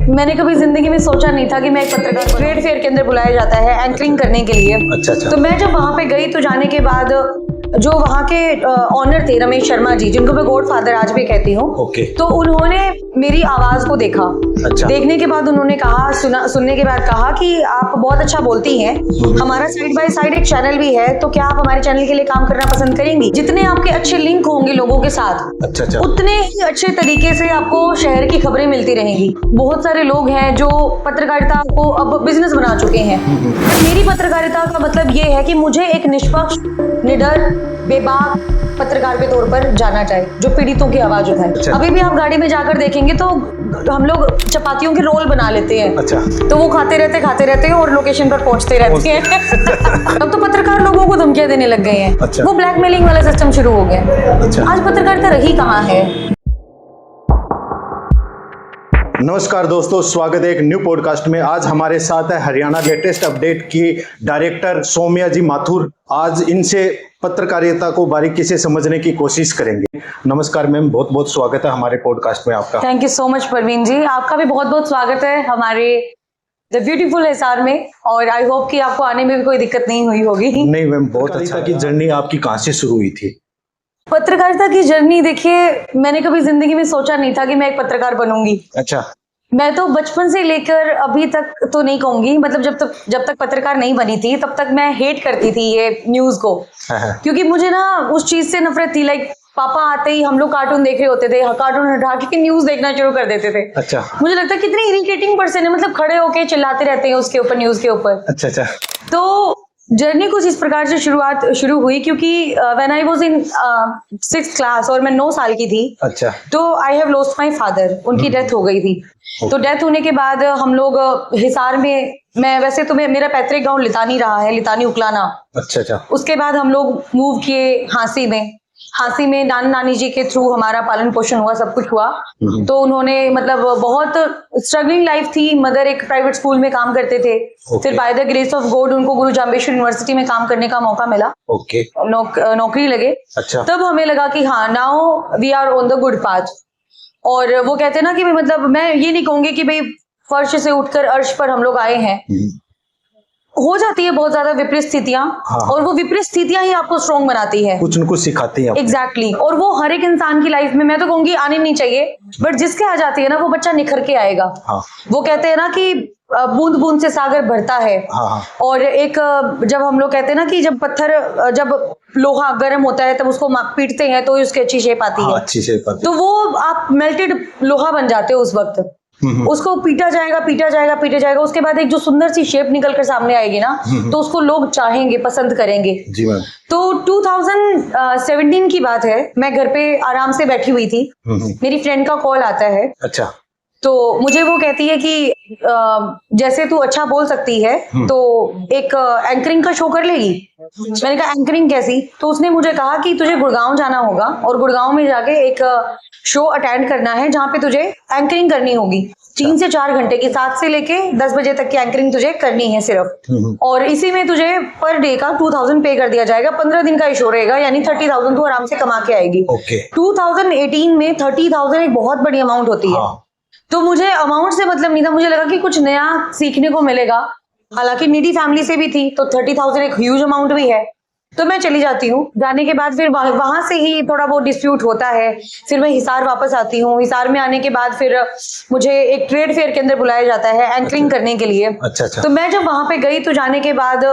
मैंने कभी जिंदगी में सोचा नहीं था कि मैं एक पत्रकार ट्रेड फेयर के अंदर बुलाया जाता है एंकरिंग करने के लिए। अच्छा। तो मैं जब वहां पे गई तो जाने के बाद जो वहाँ के ऑनर थे रमेश शर्मा जी, जिनको मैं गॉड फादर आज भी कहती हूँ। ओके। तो उन्होंने मेरी आवाज को देखा। अच्छा। देखने के बाद उन्होंने कहा, सुनने के बाद कहा कि आप बहुत अच्छा बोलती हैं, हमारा साइड बाय साइड एक चैनल भी है, तो क्या आप हमारे चैनल के लिए काम करना पसंद करेंगी? जितने आपके अच्छे लिंक होंगे लोगों के साथ, अच्छा, उतने ही अच्छे तरीके से आपको शहर की खबरें मिलती रहेंगी। बहुत सारे लोग हैं जो पत्रकारिता को अब बिजनेस बना चुके हैं। मेरी पत्रकारिता का मतलब ये है कि मुझे एक निष्पक्ष, निडर, बेबाक पत्रकार के तौर पर जाना चाहिए, जो पीड़ितों की आवाज उठाए। अच्छा। अभी भी आप गाड़ी में जाकर देखेंगे तो हम लोग चपातियों के रोल बना लेते हैं। अच्छा। तो वो खाते रहते हैं और लोकेशन पर पहुंचते रहते हैं। अब तो पत्रकार लोगों को धमकियां देने लग गए हैं। अच्छा। वो ब्लैकमेलिंग वाला सिस्टम शुरू हो गया। अच्छा। आज पत्रकारिता रही कहाँ है? नमस्कार दोस्तों, स्वागत है एक न्यू पॉडकास्ट में। आज हमारे साथ है हरियाणा लेटेस्ट अपडेट की डायरेक्टर सौम्या जी माथुर। आज इनसे पत्रकारिता को बारीकी से समझने की कोशिश करेंगे। नमस्कार मैम, बहुत बहुत स्वागत है हमारे पॉडकास्ट में आपका। Thank you so much Parveen ji, आपका भी बहुत बहुत स्वागत है हमारे द ब्यूटीफुल हिसार में। और आई होप कि आपको आने में भी कोई दिक्कत नहीं हुई होगी। नहीं मैम, बहुत अच्छा। की जर्नी आपकी कहाँ से शुरू हुई थी? पत्रकारिता की जर्नी देखिए, मैंने कभी जिंदगी में सोचा नहीं था कि मैं एक पत्रकार बनूंगी। अच्छा। मैं तो बचपन से लेकर अभी तक तो नहीं कहूंगी, मतलब जब तक पत्रकार नहीं बनी थी तब तक मैं हेट करती थी ये न्यूज को। क्योंकि मुझे ना उस चीज से नफरत थी। लाइक पापा आते ही हम लोग कार्टून देख रहे होते थे, कार्टून हटा के न्यूज देखना शुरू कर देते थे। अच्छा। मुझे लगता है कितनी इरिटेटिंग पर्सन है, मतलब खड़े होके चिल्लाते रहते हैं उसके ऊपर, न्यूज के ऊपर। अच्छा। तो जर्नी कुछ इस प्रकार से शुरू हुई क्योंकि when I was in 6th class और मैं 9 साल की थी। अच्छा। तो I have lost my father, उनकी डेथ हो गई थी। तो डेथ होने के बाद हम लोग हिसार में, मैं वैसे तो मेरा पैतृक गांव लितानी रहा है, लितानी उकलाना। अच्छा। उसके बाद हम लोग मूव किए हांसी में नाना नानी जी के थ्रू हमारा पालन पोषण हुआ, सब कुछ हुआ। तो उन्होंने मतलब बहुत स्ट्रगलिंग लाइफ थी। मदर एक प्राइवेट स्कूल में काम करते थे। फिर by the grace of God उनको गुरु जाम्बेश्वर यूनिवर्सिटी में काम करने का मौका मिला। ओके। नौकरी लगे। अच्छा। तब हमें लगा कि हाँ, now we are on the good path. और वो कहते हैं ना कि मतलब मैं ये नहीं कहूंगी कि भाई फर्श से उठकर अर्श पर हम लोग आए हैं। हो जाती है बहुत ज्यादा विपरीत स्थितियां। हाँ। और वो विपरीत स्थितियां ही आपको स्ट्रॉन्ग बनाती है, कुछ न कुछ सिखाती है। एग्जैक्टली। और वो हर एक इंसान की लाइफ में, मैं तो कहूंगी आनी नहीं चाहिए, बट जिसके आ जाती है ना वो बच्चा निखर के आएगा। हाँ। वो कहते हैं ना कि बूंद बूंद से सागर भरता है। हाँ। और एक जब हम लोग कहते हैं ना कि जब लोहा गर्म होता है तब उसको पीटते हैं तो उसकी अच्छी शेप आती है। अच्छी शेप आती है। तो वो आप मेल्टेड लोहा बन जाते हो उस वक्त। उसको पीटा जाएगा, उसके बाद एक जो सुंदर सी शेप निकल कर सामने आएगी ना, तो उसको लोग चाहेंगे, पसंद करेंगे। जी मैम। तो 2017 की बात है, मैं घर पे आराम से बैठी हुई थी। मेरी फ्रेंड का कॉल आता है। अच्छा। तो मुझे वो कहती है कि जैसे तू अच्छा बोल सकती है तो एक एंकरिंग का शो कर लेगी। मैंने कहा एंकरिंग कैसी? तो उसने मुझे कहा कि तुझे गुड़गांव जाना होगा और गुड़गांव में जाके एक शो अटेंड करना है जहाँ पे तुझे एंकरिंग करनी होगी। 3 से 4 घंटे की, 7 से लेके 10 बजे तक की एंकरिंग तुझे करनी है सिर्फ। और इसी में तुझे पर डे का 2000 पे कर दिया जाएगा। 15 दिन का ही शो रहेगा, यानी 30,000 तू आराम से कमा के आएगी। 2018 में 30,000 एक बहुत बड़ी अमाउंट होती है। तो मुझे अमाउंट से मतलब नहीं था, मुझे लगा कि कुछ नया सीखने को मिलेगा। हालांकि नीडी फैमिली से भी थी, तो 30,000 एक ह्यूज अमाउंट भी है। तो मैं चली जाती हूँ। जाने के बाद फिर वहां से ही थोड़ा बहुत डिस्प्यूट होता है। फिर मैं हिसार वापस आती हूँ। हिसार में आने के बाद फिर मुझे एक ट्रेड फेयर के अंदर बुलाया जाता है एंकरिंग करने के लिए। अच्छा। तो मैं जब वहां पे गई तो जाने के बाद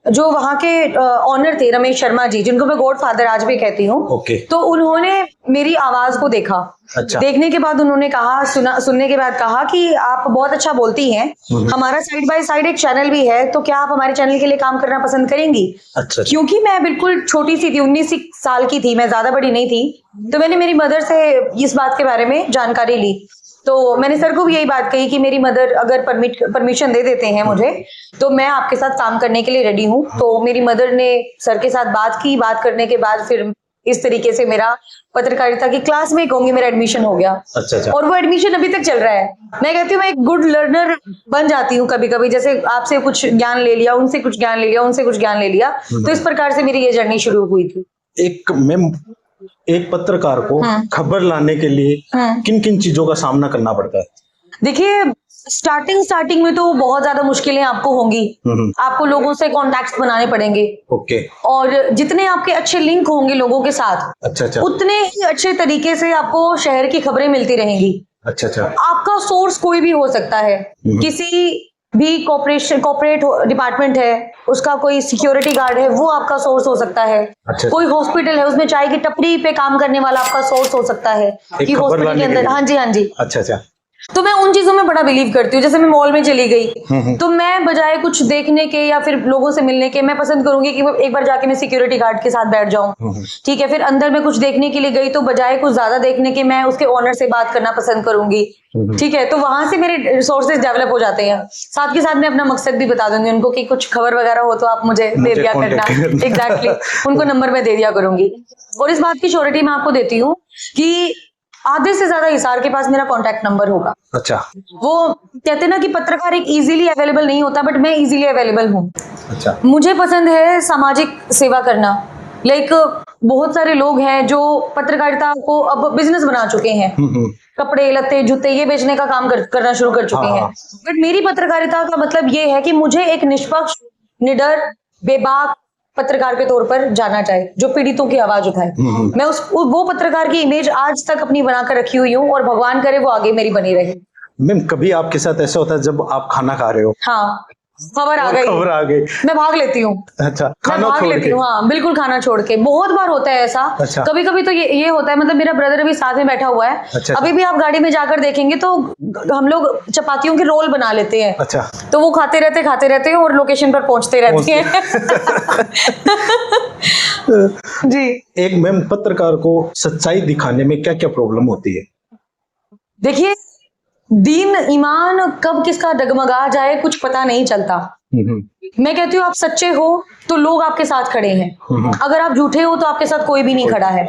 जो वहाँ के ऑनर थे रमेश शर्मा जी, जिनको मैं गॉड फादर आज भी कहती हूँ। ओके। तो उन्होंने मेरी आवाज को देखा। अच्छा। देखने के बाद उन्होंने कहा, सुनने के बाद कहा कि आप बहुत अच्छा बोलती हैं, हमारा साइड बाय साइड एक चैनल भी है, तो क्या आप हमारे चैनल के लिए काम करना पसंद करेंगी? अच्छा। क्योंकि मैं बिल्कुल छोटी सी थी, 19 साल की थी, मैं ज्यादा बड़ी नहीं थी। तो मैंने मेरी मदर से इस बात के बारे में जानकारी ली। तो मैंने सर को भी यही बात कही कि मेरी मदर अगर परमिशन दे देते हैं मुझे, तो मैं आपके साथ काम करने के लिए रेडी हूँ। तो मेरी मदर ने सर के साथ बात की। बात करने के बाद फिर इस तरीके से मेरा पत्रकारिता की क्लास में कहूंगी मेरा एडमिशन हो गया। अच्छा। और वो एडमिशन अभी तक चल रहा है। मैं कहती हूँ मैं एक गुड लर्नर बन जाती हूँ कभी कभी, जैसे आपसे कुछ ज्ञान ले लिया, उनसे कुछ ज्ञान ले लिया, उनसे कुछ ज्ञान ले लिया। तो इस प्रकार से मेरी ये जर्नी शुरू हुई थी। एक पत्रकार को खबर लाने के लिए किन किन चीजों का सामना करना पड़ता है? देखिए, स्टार्टिंग में तो बहुत ज्यादा मुश्किलें आपको होंगी। आपको लोगों से कॉन्टैक्ट बनाने पड़ेंगे। ओके। और जितने आपके अच्छे लिंक होंगे लोगों के साथ, अच्छा। उतने ही अच्छे तरीके से आपको शहर की खबरें मिलती रहेंगी। अच्छा। आपका सोर्स कोई भी हो सकता है, किसी भी कॉर्पोरेट डिपार्टमेंट है, उसका कोई सिक्योरिटी गार्ड है, वो आपका सोर्स हो सकता है। अच्छा। कोई हॉस्पिटल है, उसमें चाय की टपरी पे काम करने वाला आपका सोर्स हो सकता है कि हॉस्पिटल के अंदर। हाँ जी। अच्छा। तो मैं उन चीजों में बड़ा बिलीव करती हूँ। जैसे मैं मॉल में चली गई तो मैं बजाय कुछ देखने के या फिर लोगों से मिलने के, मैं पसंद करूंगी कि एक बार जाके मैं सिक्योरिटी गार्ड के साथ बैठ जाऊं। ठीक है, फिर अंदर में कुछ देखने के लिए गई तो बजाय कुछ ज्यादा देखने के मैं उसके ओनर से बात करना पसंद करूंगी। ठीक है, तो वहां से मेरे सोर्सेज डेवलप हो जाते हैं। साथ के साथ मैं अपना मकसद भी बता दूंगी उनको कि कुछ खबर वगैरह हो तो आप मुझे दे दिया करना। एग्जैक्टली, उनको नंबर मैं दे दिया करूंगी। और इस बात की श्योरिटी मैं आपको देती हूँ कि आधे से ज्यादा हिसार के पास मेरा कॉन्टैक्ट नंबर होगा। अच्छा। वो कहते हैं ना कि पत्रकार एक इजीली अवेलेबल नहीं होता, बट मैं इजीली अवेलेबल हूँ। अच्छा। मुझे पसंद है सामाजिक सेवा करना। लाइक बहुत सारे लोग हैं जो पत्रकारिता को अब बिजनेस बना चुके हैं। कपड़े लत्ते जूते ये बेचने का काम करना शुरू कर चुके हैं। बट मेरी पत्रकारिता का मतलब ये है कि मुझे एक निष्पक्ष, निडर, बेबाक पत्रकार के तौर पर जाना चाहिए, जो पीड़ितों की आवाज उठाए। मैं वो पत्रकार की इमेज आज तक अपनी बनाकर रखी हुई हूँ और भगवान करे वो आगे मेरी बनी रहे। मैम, कभी आपके साथ ऐसा होता है जब आप खाना खा रहे हो, हाँ, खबर आ गई, मैं भाग लेती हूँ। अच्छा, खाना छोड़ के? हाँ बिल्कुल, खाना छोड़ के बहुत बार होता है ऐसा। अच्छा। कभी कभी तो ये होता है, मतलब मेरा ब्रदर अभी साथ में बैठा हुआ है। अच्छा। अभी भी आप गाड़ी में जाकर देखेंगे तो हम लोग चपातियों के रोल बना लेते हैं। अच्छा। तो वो खाते रहते हैं और लोकेशन पर पहुंचते रहते हैं। जी। एक मैम, पत्रकार को सच्चाई दिखाने में क्या क्या प्रॉब्लम होती है? देखिए, दीन ईमान कब किसका डगमगा जाए कुछ पता नहीं चलता। मैं कहती हूँ आप सच्चे हो तो लोग आपके साथ खड़े हैं। अगर आप झूठे हो तो आपके साथ कोई भी नहीं खड़ा है।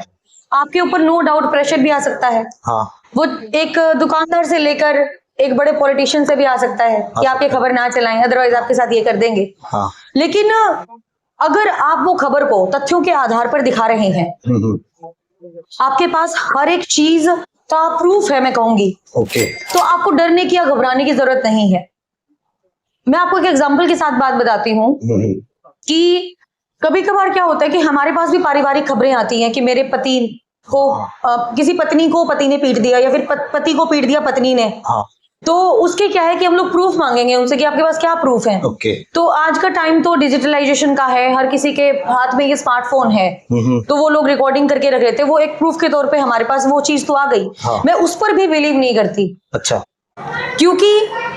आपके ऊपर नो डाउट प्रेशर भी आ सकता है। हाँ। वो एक दुकानदार से लेकर एक बड़े पॉलिटिशियन से भी आ सकता है कि आप ये खबर ना चलाएं, अदरवाइज आपके साथ ये कर देंगे। हाँ। लेकिन अगर आप वो खबर को तथ्यों के आधार पर दिखा रहे हैं, आपके पास हर एक चीज का प्रूफ है, मैं कहूंगी, ओके, तो आपको डरने की या घबराने की जरूरत नहीं है। मैं आपको एक एग्जांपल के साथ बात बताती हूँ कि कभी कभार क्या होता है कि हमारे पास भी पारिवारिक खबरें आती हैं कि मेरे पति को किसी पत्नी को पति ने पीट दिया या फिर पति को पीट दिया पत्नी ने। हाँ। तो उसके क्या है कि हम लोग प्रूफ मांगेंगे उनसे कि आपके पास क्या प्रूफ है। ओके। तो आज का टाइम तो डिजिटलाइजेशन का है, हर किसी के हाथ में ये स्मार्टफोन है, तो वो लोग रिकॉर्डिंग करके रख लेते हैं। वो एक प्रूफ के तौर पे हमारे पास वो चीज तो आ गई। हाँ। मैं उस पर भी बिलीव नहीं करती। अच्छा। क्योंकि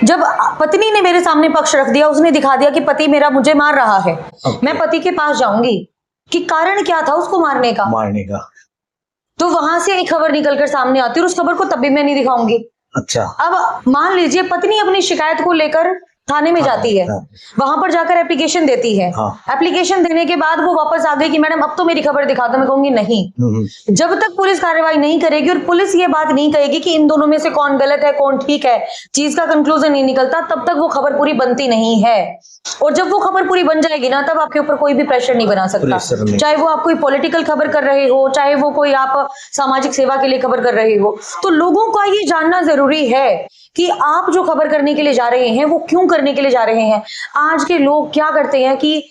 जब पत्नी ने मेरे सामने पक्ष रख दिया, उसने दिखा दिया कि पति मेरा मुझे मार रहा है, मैं पति के पास जाऊंगी कि कारण क्या था उसको मारने का। तो वहां से एक खबर निकलकर सामने आती है और उस खबर को तब भी मैं नहीं दिखाऊंगी। अच्छा। अब मान लीजिए पत्नी अपनी शिकायत को लेकर थाने में जाती है, वहां पर जाकर एप्लीकेशन देती है। एप्लीकेशन देने के बाद वो वापस आ गई कि मैडम अब तो मेरी खबर दिखा दो। मैं कहूंगी नहीं, जब तक पुलिस कार्रवाई नहीं करेगी और पुलिस ये बात नहीं कहेगी कि इन दोनों में से कौन गलत है कौन ठीक है, चीज का कंक्लूजन नहीं निकलता, तब तक वो खबर पूरी बनती नहीं है। और जब वो खबर पूरी बन जाएगी ना, तब आपके ऊपर कोई भी प्रेशर नहीं बना सकता, चाहे वो आप कोई पॉलिटिकल खबर कर रहे हो, चाहे वो कोई आप सामाजिक सेवा के लिए खबर कर रहे हो। तो लोगों का ये जानना जरूरी है कि आप जो खबर करने के लिए जा रहे हैं वो क्यों करने के लिए जा रहे हैं। आज के लोग क्या करते हैं कि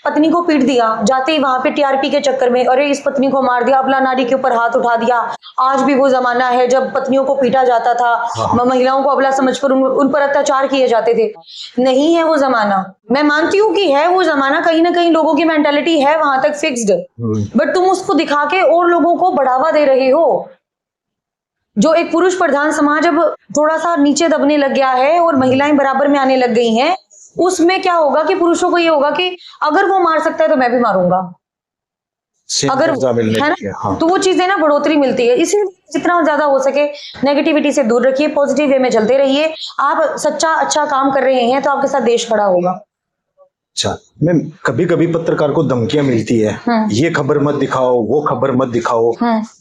पत्नी को पीट दिया, जाते ही वहां पे टीआरपी के चक्कर में अरे इस पत्नी को मार दिया, अबला नारी के ऊपर हाथ उठा दिया। आज भी वो जमाना है जब पत्नियों को पीटा जाता था, महिलाओं को अबला समझकर उन पर अत्याचार किए जाते थे। नहीं है वो जमाना। मैं मानती हूँ कि है वो जमाना, कहीं ना कहीं लोगों की मेंटालिटी है वहां तक फिक्स्ड, बट तुम उसको दिखा के और लोगों को बढ़ावा दे रहे हो। जो एक पुरुष प्रधान समाज अब थोड़ा सा नीचे दबने लग गया है और महिलाएं बराबर में आने लग गई हैं, उसमें क्या होगा कि पुरुषों को ये होगा कि अगर वो मार सकता है तो मैं भी मारूंगा, अगर है ना। हाँ। तो वो चीजें ना बढ़ोतरी मिलती है। इसलिए जितना ज्यादा हो सके नेगेटिविटी से दूर रखिए, पॉजिटिव वे में चलते रहिए। आप सच्चा अच्छा काम कर रहे हैं तो आपके साथ देश खड़ा होगा। अच्छा मैम, कभी कभी पत्रकार को धमकियां मिलती है, ये खबर मत दिखाओ, वो खबर मत दिखाओ,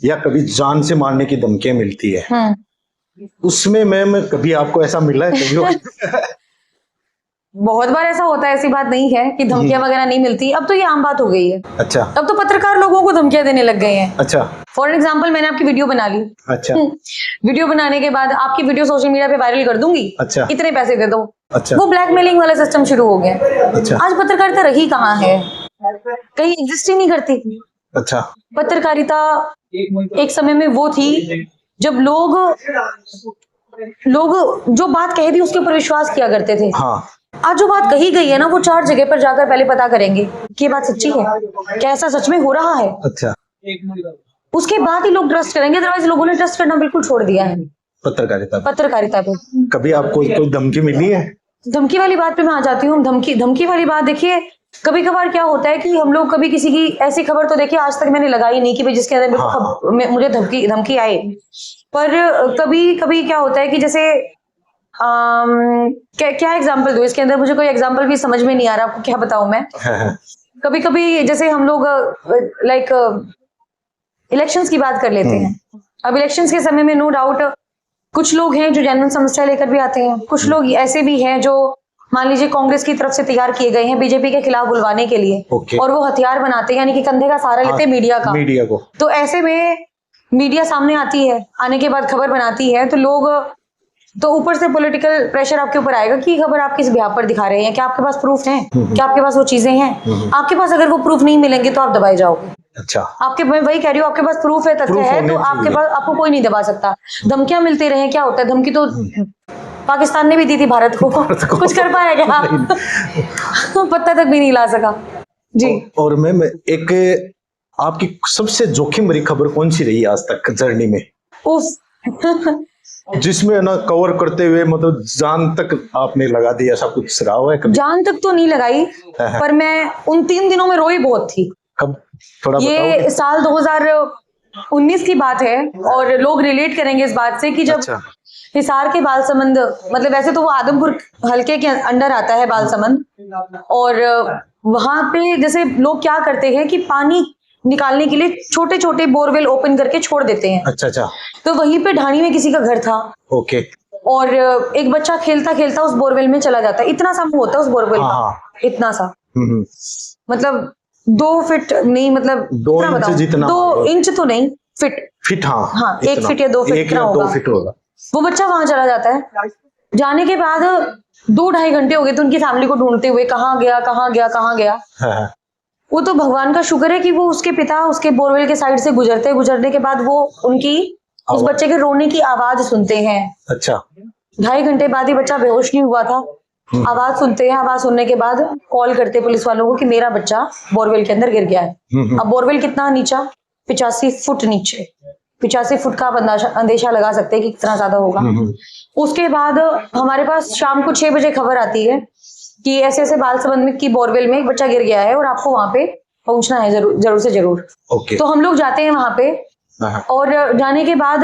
या कभी जान से मारने की धमकियां मिलती है, उसमें मैम कभी आपको ऐसा मिला है? कभी बहुत बार ऐसा होता है, ऐसी बात नहीं है कि धमकियां वगैरह नहीं मिलती। अब तो ये आम बात हो गई है। अच्छा। अब तो पत्रकार लोगों को धमकियां देने लग गए हैं। अच्छा। फॉर एग्जाम्पल मैंने आपकी वीडियो बना ली, अच्छा वीडियो बनाने के बाद आपकी वीडियो सोशल मीडिया पे वायरल कर दूंगी, अच्छा इतने पैसे दे दो, अच्छा वो ब्लैकमेलिंग वाला सिस्टम शुरू हो गया। अच्छा आज पत्रकारिता रही कहाँ है, कहीं एग्जिस्ट ही नहीं करती। अच्छा पत्रकारिता एक समय में वो थी जब लोग जो बात कह दी उसके ऊपर विश्वास किया करते थे। हाँ आज जो बात कही गई है ना, वो 4 जगह पर जाकर पहले पता करेंगे कि ये बात सच्ची है, क्या ऐसा सच में हो रहा है, अच्छा उसके बाद ही लोग ट्रस्ट करेंगे। अदरवाइज लोगों ने ट्रस्ट करना बिल्कुल छोड़ दिया है पत्रकारिता पे। कभी आपको कोई धमकी मिली है? धमकी वाली बात पे मैं आ जाती हूँ। धमकी वाली बात देखिए, कभी कभार क्या होता है कि हम लोग कभी किसी की ऐसी खबर तो देखिए आज तक मैंने लगाई नहीं कि भाई जिसके अंदर मुझे धमकी आए। पर कभी कभी क्या होता है कि जैसे क्या एग्जांपल दूं, इसके अंदर मुझे कोई एग्जांपल भी समझ में नहीं आ रहा, आपको क्या बताऊं मैं। कभी कभी जैसे हम लोग लाइक इलेक्शंस की बात कर लेते हैं। अब इलेक्शंस के समय में नो डाउट कुछ लोग हैं जो जेन्युइन समस्या लेकर भी आते हैं, कुछ लोग ऐसे भी हैं जो मान लीजिए कांग्रेस की तरफ से तैयार किए गए हैं बीजेपी के खिलाफ बुलवाने के लिए, और वो हथियार बनाते हैं, यानी कि कंधे का सहारा लेते हैं मीडिया को। तो ऐसे में मीडिया सामने आती है, आने के बाद खबर बनाती है, तो लोग तो ऊपर से पॉलिटिकल प्रेशर आपके ऊपर आएगा कि खबर आप किस बिहाफ पर दिखा रहे हैं, क्या आपके पास प्रूफ है, क्या आपके पास वो चीजें हैं। आपके पास अगर वो प्रूफ नहीं मिलेंगे तो आप दबाए जाओगे। अच्छा, मैं वही कह रही हूँ, आपके पास प्रूफ है, तथ्य है, तो आपके पास आपको कोई नहीं दबा सकता। धमकियां मिलते रहे, क्या होता है, धमकी तो पाकिस्तान ने भी दी थी भारत को कुछ कर पाया क्या? पत्ता तक भी नहीं ला सका जी। और मैम एक आपकी सबसे जोखिम भरी खबर कौन सी रही आज तक जर्नी में? जिसमें ना कवर करते हुए मतलब जान तक आपने लगा दी, ऐसा कुछ रहा हुआ है कभी? जान तक तो नहीं लगाई, पर मैं उन 3 दिनों में रोई बहुत थी। कब, थोड़ा ये साल 2019 की बात है, और लोग रिलेट करेंगे इस बात से कि जब हिसार के बालसमंद, मतलब वैसे तो वो आदमपुर हल्के के अंडर आता है बालसमंद, और वहां पे जैसे लोग क्या करते हैं कि पानी निकालने के लिए छोटे छोटे बोरवेल ओपन करके छोड़ देते हैं। अच्छा। तो वहीं पे ढाणी में किसी का घर था, ओके, और एक बच्चा खेलता खेलता उस बोरवेल में चला जाता है। इतना सा मुंह होता है उस बोरवेल का, इतना सा, मतलब 2 फीट नहीं, मतलब 2 इंच जितना, 2 इंच तो नहीं, फीट हाँ 1 फीट या 2 फीट होगा। वो बच्चा वहां चला जाता है। जाने के बाद 2-2.5 घंटे हो गए तो उनकी फैमिली को ढूंढते हुए, कहाँ गया। वो तो भगवान का शुक्र है कि वो उसके पिता उसके बोरवेल के साइड से गुजरने के बाद वो उनकी उस बच्चे के रोने की आवाज सुनते हैं। अच्छा, 2.5 घंटे बाद ही बच्चा बेहोश नहीं हुआ था। आवाज सुनते हैं, आवाज सुनने के बाद कॉल करते पुलिस वालों को कि मेरा बच्चा बोरवेल के अंदर गिर गया है। अब बोरवेल कितना नीचा, 85 फुट नीचे, 85 फुट का आप अंदेशा लगा सकते हैं कि कितना ज्यादा होगा। उसके बाद हमारे पास शाम को 6 बजे खबर आती है कि ऐसे ऐसे बालसमंद की बोरवेल में एक बच्चा गिर गया है और आपको वहां पे पहुंचना है जरूर से जरूर। तो हम लोग जाते हैं वहां पे, और जाने के बाद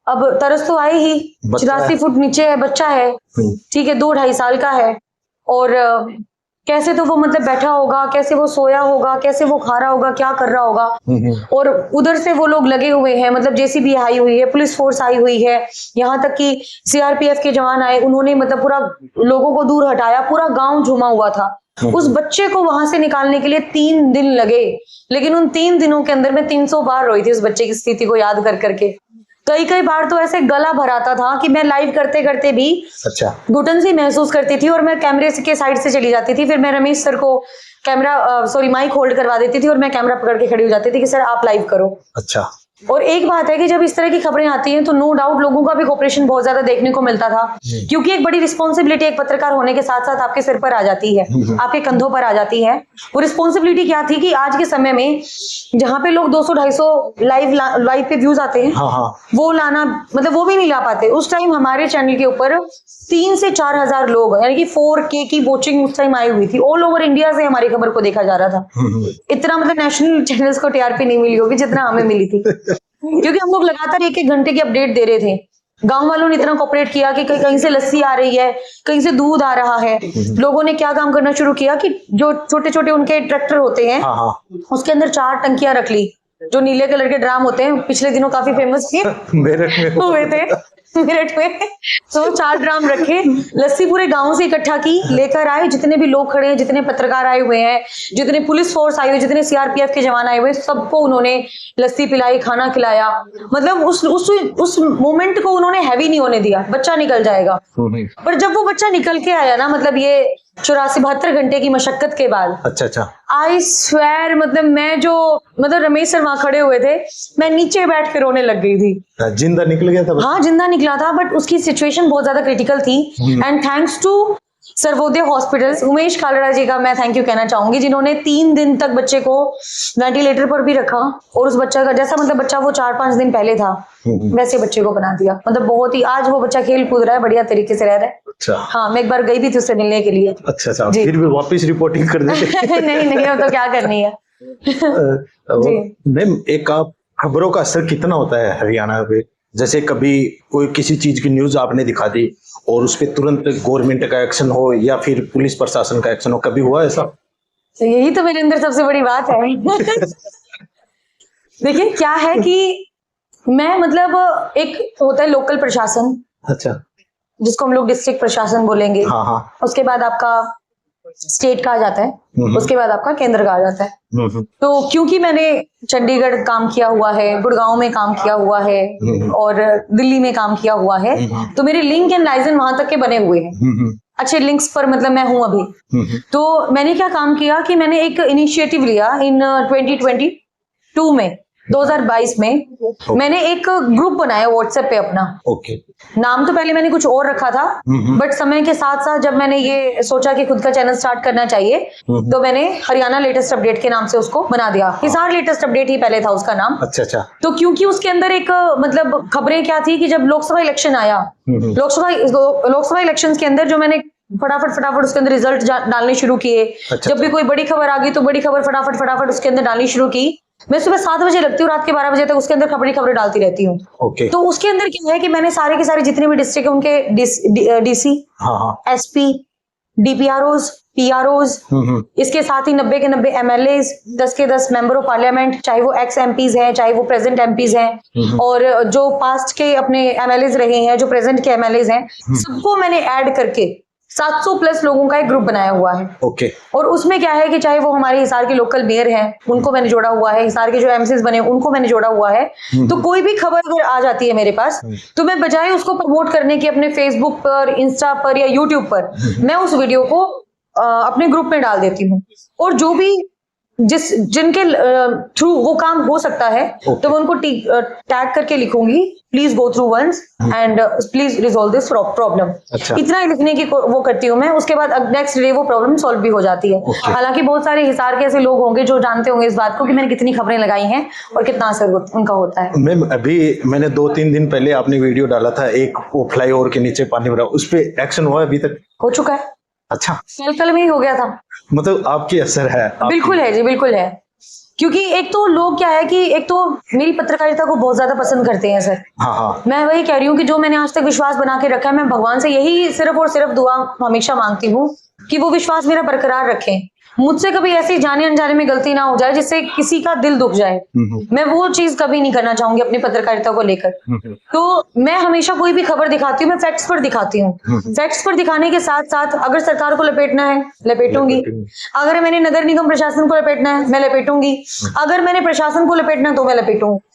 अब तरस तो आए ही, 84 फुट नीचे है, बच्चा है, ठीक है, 2-2.5 साल का है, और कैसे तो वो मतलब बैठा होगा, कैसे वो सोया होगा, कैसे वो खा रहा होगा, क्या कर रहा होगा। और उधर से वो लोग लगे हुए हैं, मतलब जेसीबी आई हुई है, पुलिस फोर्स आई हुई है, यहाँ तक कि सीआरपीएफ के जवान आए, उन्होंने मतलब पूरा लोगों को दूर हटाया, पूरा गांव झूमा हुआ था। उस बच्चे को वहां से निकालने के लिए 3 दिन लगे, लेकिन उन 3 दिनों के अंदर मैं 300 बार रोई थी उस बच्चे की स्थिति को याद कर करके। कई बार तो ऐसे गला भराता था कि मैं लाइव करते करते भी घुटन सी महसूस करती थी, और मैं कैमरे के साइड से चली जाती थी। फिर मैं रमेश सर को माइक होल्ड करवा देती थी, और मैं कैमरा पकड़ के खड़ी हो जाती थी कि सर आप लाइव करो। अच्छा। और एक बात है कि जब इस तरह की खबरें आती हैं तो नो डाउट लोगों का भी कोऑपरेशन बहुत ज्यादा देखने को मिलता था, क्योंकि एक बड़ी रिस्पॉन्सिबिलिटी एक पत्रकार होने के साथ साथ आपके सिर पर आ जाती है, आपके कंधों पर आ जाती है। वो रिस्पॉन्सिबिलिटी क्या थी कि आज के समय में जहाँ पे लोग 200-250 लाइव पे व्यूज आते हैं, वो लाना मतलब वो भी नहीं ला पाते। उस टाइम हमारे चैनल के ऊपर 3 से 4 हजार लोग, यानी कि 4K की वॉचिंग उस टाइम आई हुई थी। ऑल ओवर इंडिया से हमारी खबर को देखा जा रहा था। इतना मतलब नेशनल चैनल्स को टीआरपी नहीं मिली होगी जितना हमें मिली थी, क्योंकि हम लोग लगातार 1-1 घंटे की अपडेट दे रहे थे। गांव वालों ने इतना कोऑपरेट किया कि कहीं से लस्सी आ रही है, कहीं से दूध आ रहा है। लोगों ने क्या काम करना शुरू किया कि जो छोटे छोटे उनके ट्रैक्टर होते हैं, उसके अंदर 4 टंकियां रख ली, जो नीले कलर के ड्राम होते हैं, पिछले दिनों काफी फेमस हुए थे। मेरठ में। तो 4 ड्राम रखे, लस्सी पूरे गांव से इकट्ठा की, लेकर आए, जितने भी लोग खड़े हैं, जितने पत्रकार आए हुए हैं, जितने पुलिस फोर्स आई हुई, जितने सीआरपीएफ के जवान आए हुए हैं, सबको उन्होंने लस्सी पिलाई, खाना खिलाया। मतलब उस मोमेंट को उन्होंने हैवी नहीं होने दिया, बच्चा निकल जाएगा। पर जब वो बच्चा निकल के आया ना, मतलब ये 74 घंटे की मशक्कत के बाद, अच्छा आई स्वेयर, मतलब रमेश सर वहां खड़े हुए थे, मैं नीचे बैठ के रोने लग गई थी। जिंदा निकल गया था? हाँ, जिंदा निकला था, बट उसकी सिचुएशन बहुत ज्यादा क्रिटिकल थी। And thanks to Sarvodaya hospitals, Umesh Kalra ji का मैं थैंक यू कहना चाहूंगी, जिन्होंने 3 दिन तक बच्चे को वेंटिलेटर पर भी रखा, और उस बच्चा का जैसा मतलब बच्चा वो 4-5 दिन पहले था, वैसे बच्चे को बना दिया। मतलब बहुत ही, आज वो बच्चा खेल कूद रहा है, बढ़िया तरीके से रह रहा है। अच्छा। हाँ, मैं एक बार गई भी थी उससे मिलने के लिए। अच्छा, फिर भी वापस रिपोर्टिंग कर देते? नहीं, अब तो क्या करनी है। मैम, एक आप खबरों का असर कितना होता है हरियाणा पे? जैसे कभी कोई किसी चीज की न्यूज आपने दिखा दी और उस पर तुरंत गवर्नमेंट का एक्शन हो या फिर पुलिस प्रशासन का एक्शन हो, कभी हुआ ऐसा? तो यही तो मेरे अंदर सबसे बड़ी बात है। देखिए क्या है कि मैं मतलब एक होता है लोकल प्रशासन, अच्छा, जिसको हम लोग डिस्ट्रिक्ट प्रशासन बोलेंगे। हाँ। उसके बाद आपका स्टेट कहा जाता है, उसके बाद आपका केंद्र कहा जाता है। तो क्योंकि मैंने चंडीगढ़ काम किया हुआ है, गुड़गांव में काम किया हुआ है और दिल्ली में काम किया हुआ है, तो मेरे लिंक एंड लाइजन वहां तक के बने हुए हैं, अच्छे लिंक्स पर मतलब मैं हूं अभी। तो मैंने क्या काम किया कि मैंने एक इनिशिएटिव लिया इन 2022 में, 2022 में मैंने एक ग्रुप बनाया व्हाट्सएप पे अपना। ओके। नाम तो पहले मैंने कुछ और रखा था, बट समय के साथ साथ जब मैंने ये सोचा कि खुद का चैनल स्टार्ट करना चाहिए, तो मैंने हरियाणा लेटेस्ट अपडेट के नाम से उसको बना दिया। हिसार लेटेस्ट अपडेट ही पहले था उसका नाम। अच्छा। तो क्योंकि उसके अंदर एक मतलब खबरें क्या थी कि जब लोकसभा इलेक्शन आया, लोकसभा इलेक्शन के अंदर जो मैंने फटाफट उसके अंदर रिजल्ट डालने शुरू किए। जब भी कोई बड़ी खबर आ गई तो बड़ी खबर फटाफट उसके अंदर डालनी शुरू की। मैं सुबह 7 बजे लगती हूँ, रात के 12 बजे तक उसके अंदर खबरें डालती रहती हूँ। ओके। तो उसके अंदर क्या है कि मैंने सारे के सारे जितने भी डिस्ट्रिक्ट है उनके डीसी, एसपी, डीपीआरओज, पीआरओज, इसके साथ ही 90 के 90 एमएलएज, 10 के 10 मेंबर ऑफ पार्लियामेंट, चाहे वो एक्स एमपीज हैं, चाहे वो प्रेजेंट एमपीज हैं, और जो पास्ट के अपने एमएलएज रहे हैं, जो प्रेजेंट के एमएलएज हैं, सबको मैंने ऐड करके 700 प्लस लोगों का एक ग्रुप बनाया हुआ है। ओके। और उसमें क्या है कि चाहे वो हमारे हिसार के लोकल मेयर हैं, उनको मैंने जोड़ा हुआ है, हिसार के जो एमसीज बने उनको मैंने जोड़ा हुआ है। तो कोई भी खबर अगर आ जाती है मेरे पास, तो मैं बजाय उसको प्रमोट करने के अपने फेसबुक पर, इंस्टा पर या यूट्यूब पर, मैं उस वीडियो को अपने ग्रुप में डाल देती हूँ। और जो भी जिनके थ्रू वो काम हो सकता है, तो मैं उनको टैग करके लिखूंगी, please go through once and please resolve this problem. इतना ही लिखने की वो करती हूँ मैं। उसके बाद नेक्स्ट डे वो प्रॉब्लम सॉल्व भी हो जाती है। हालांकि बहुत सारे हिसार के ऐसे लोग होंगे जो जानते होंगे इस बात को कि मैंने कितनी खबरें लगाई हैं और कितना असर उनका होता है। मैम, अभी मैंने 2-3 दिन पहले आपने वीडियो डाला था, एक वो फ्लाईओवर के नीचे पानी भरा, उस पर एक्शन हुआ अभी तक? हो चुका है। अच्छा, कल में ही हो गया था। मतलब आपकी असर है? बिल्कुल है जी, बिल्कुल है। क्योंकि एक तो लोग क्या है कि एक तो मेरी पत्रकारिता को बहुत ज्यादा पसंद करते हैं सर। हाँ। मैं वही कह रही हूँ कि जो मैंने आज तक विश्वास बना के रखा है, मैं भगवान से यही सिर्फ और सिर्फ दुआ हमेशा मांगती हूँ कि वो विश्वास मेरा बरकरार रखें। मुझसे कभी ऐसी जाने अनजाने में गलती ना हो जाए जिससे किसी का दिल दुख जाए। मैं वो चीज कभी नहीं करना चाहूंगी अपनी पत्रकारिता को लेकर। तो मैं हमेशा कोई भी खबर दिखाती हूँ, मैं फैक्ट्स पर दिखाती हूँ। फैक्ट्स पर दिखाने के साथ साथ अगर सरकार को लपेटना है लपेटूंगी, अगर मैंने नगर निगम प्रशासन को लपेटना है मैं लपेटूंगी, अगर मैंने प्रशासन को लपेटना है तो मैं लपेटूंगी।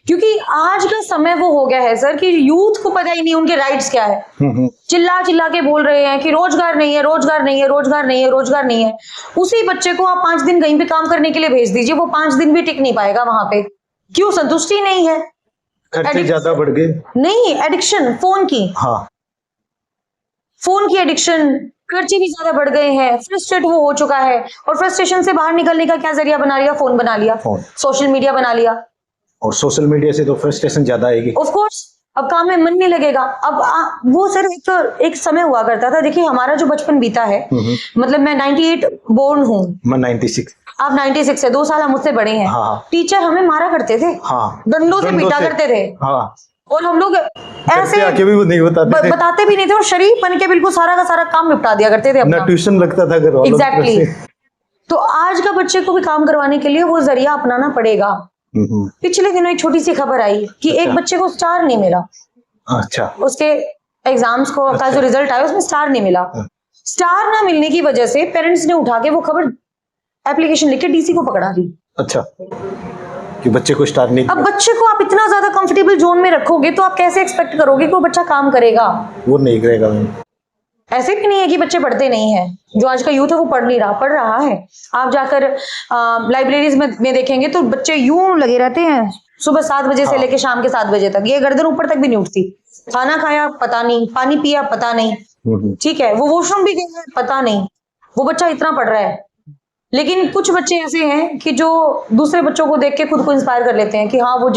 क्योंकि आज का समय वो हो गया है सर कि यूथ को पता ही नहीं उनके राइट्स क्या है। चिल्ला के बोल रहे हैं कि रोजगार नहीं है, रोजगार नहीं है, रोजगार नहीं है, रोजगार नहीं है। उसी बच्चे को आप 5 दिन कहीं पे काम करने के लिए भेज दीजिए, वो 5 दिन भी टिक नहीं पाएगा वहां पे। क्यों? संतुष्टि नहीं है, खर्चे ज्यादा बढ़ गए। नहीं, एडिक्शन फोन की, फोन की एडिक्शन, खर्चे भी ज्यादा बढ़ गए हैं, फ्रस्ट्रेट वो हो चुका है। और फ्रस्ट्रेशन से बाहर निकलने का क्या जरिया बना लिया? फोन बना लिया, सोशल मीडिया बना लिया। और सोशल मीडिया से तो फ्रस्ट्रेशन ज्यादा आएगी। ऑफ कोर्स, अब काम में मन नहीं लगेगा। अब वो सर एक समय हुआ करता था। देखिए हमारा जो बचपन बीता है, मतलब मैं 98 बोर्न हूँ, मैं 96, आप 96 है, 2 साल हम मुझसे बड़े हैं। टीचर हमें मारा करते थे, डंडों से पीटा करते थे, और हम लोग ऐसे आके भी नहीं बताते भी नहीं थे, और शरीफ बन के बिल्कुल सारा का सारा काम निपटा दिया करते थे अपना। ना ट्यूशन लगता था घर वालों। एग्जैक्टली। तो आज का बच्चे को भी काम करवाने के लिए वो जरिया अपनाना पड़ेगा। पिछले दिनों एक छोटी सी खबर आई कि एक बच्चे को स्टार नहीं मिला। अच्छा। उसके एग्जाम्स को का जो रिजल्ट आया उसमें स्टार नहीं मिला। स्टार ना मिलने की वजह से पेरेंट्स ने उठा के वो खबर एप्लीकेशन लिख के डीसी को पकड़ा दी। अच्छा, कि बच्चे को स्टार नहीं। अब बच्चे को आप इतना ज्यादा कंफर्टेबल जोन में रखोगे तो आप कैसे एक्सपेक्ट करोगे कि वो बच्चा काम करेगा? वो नहीं करेगा मैम। ऐसे भी नहीं है कि बच्चे पढ़ते नहीं है, जो आज का यूथ है वो पढ़ नहीं रहा, पढ़ रहा है। आप जाकर लाइब्रेरीज में देखेंगे तो बच्चे यूं लगे रहते हैं सुबह 7 बजे से लेकर शाम के 7 बजे तक, ये गर्दन ऊपर तक भी नहीं उठती। खाना खाया पता नहीं, पानी पिया पता नहीं, ठीक है, वो वॉशरूम भी गया पता नहीं, वो बच्चा इतना पढ़ रहा है। लेकिन कुछ बच्चे ऐसे हैं कि जो दूसरे बच्चों को देख के खुद को इंस्पायर कर लेते हैं कि हाँ वो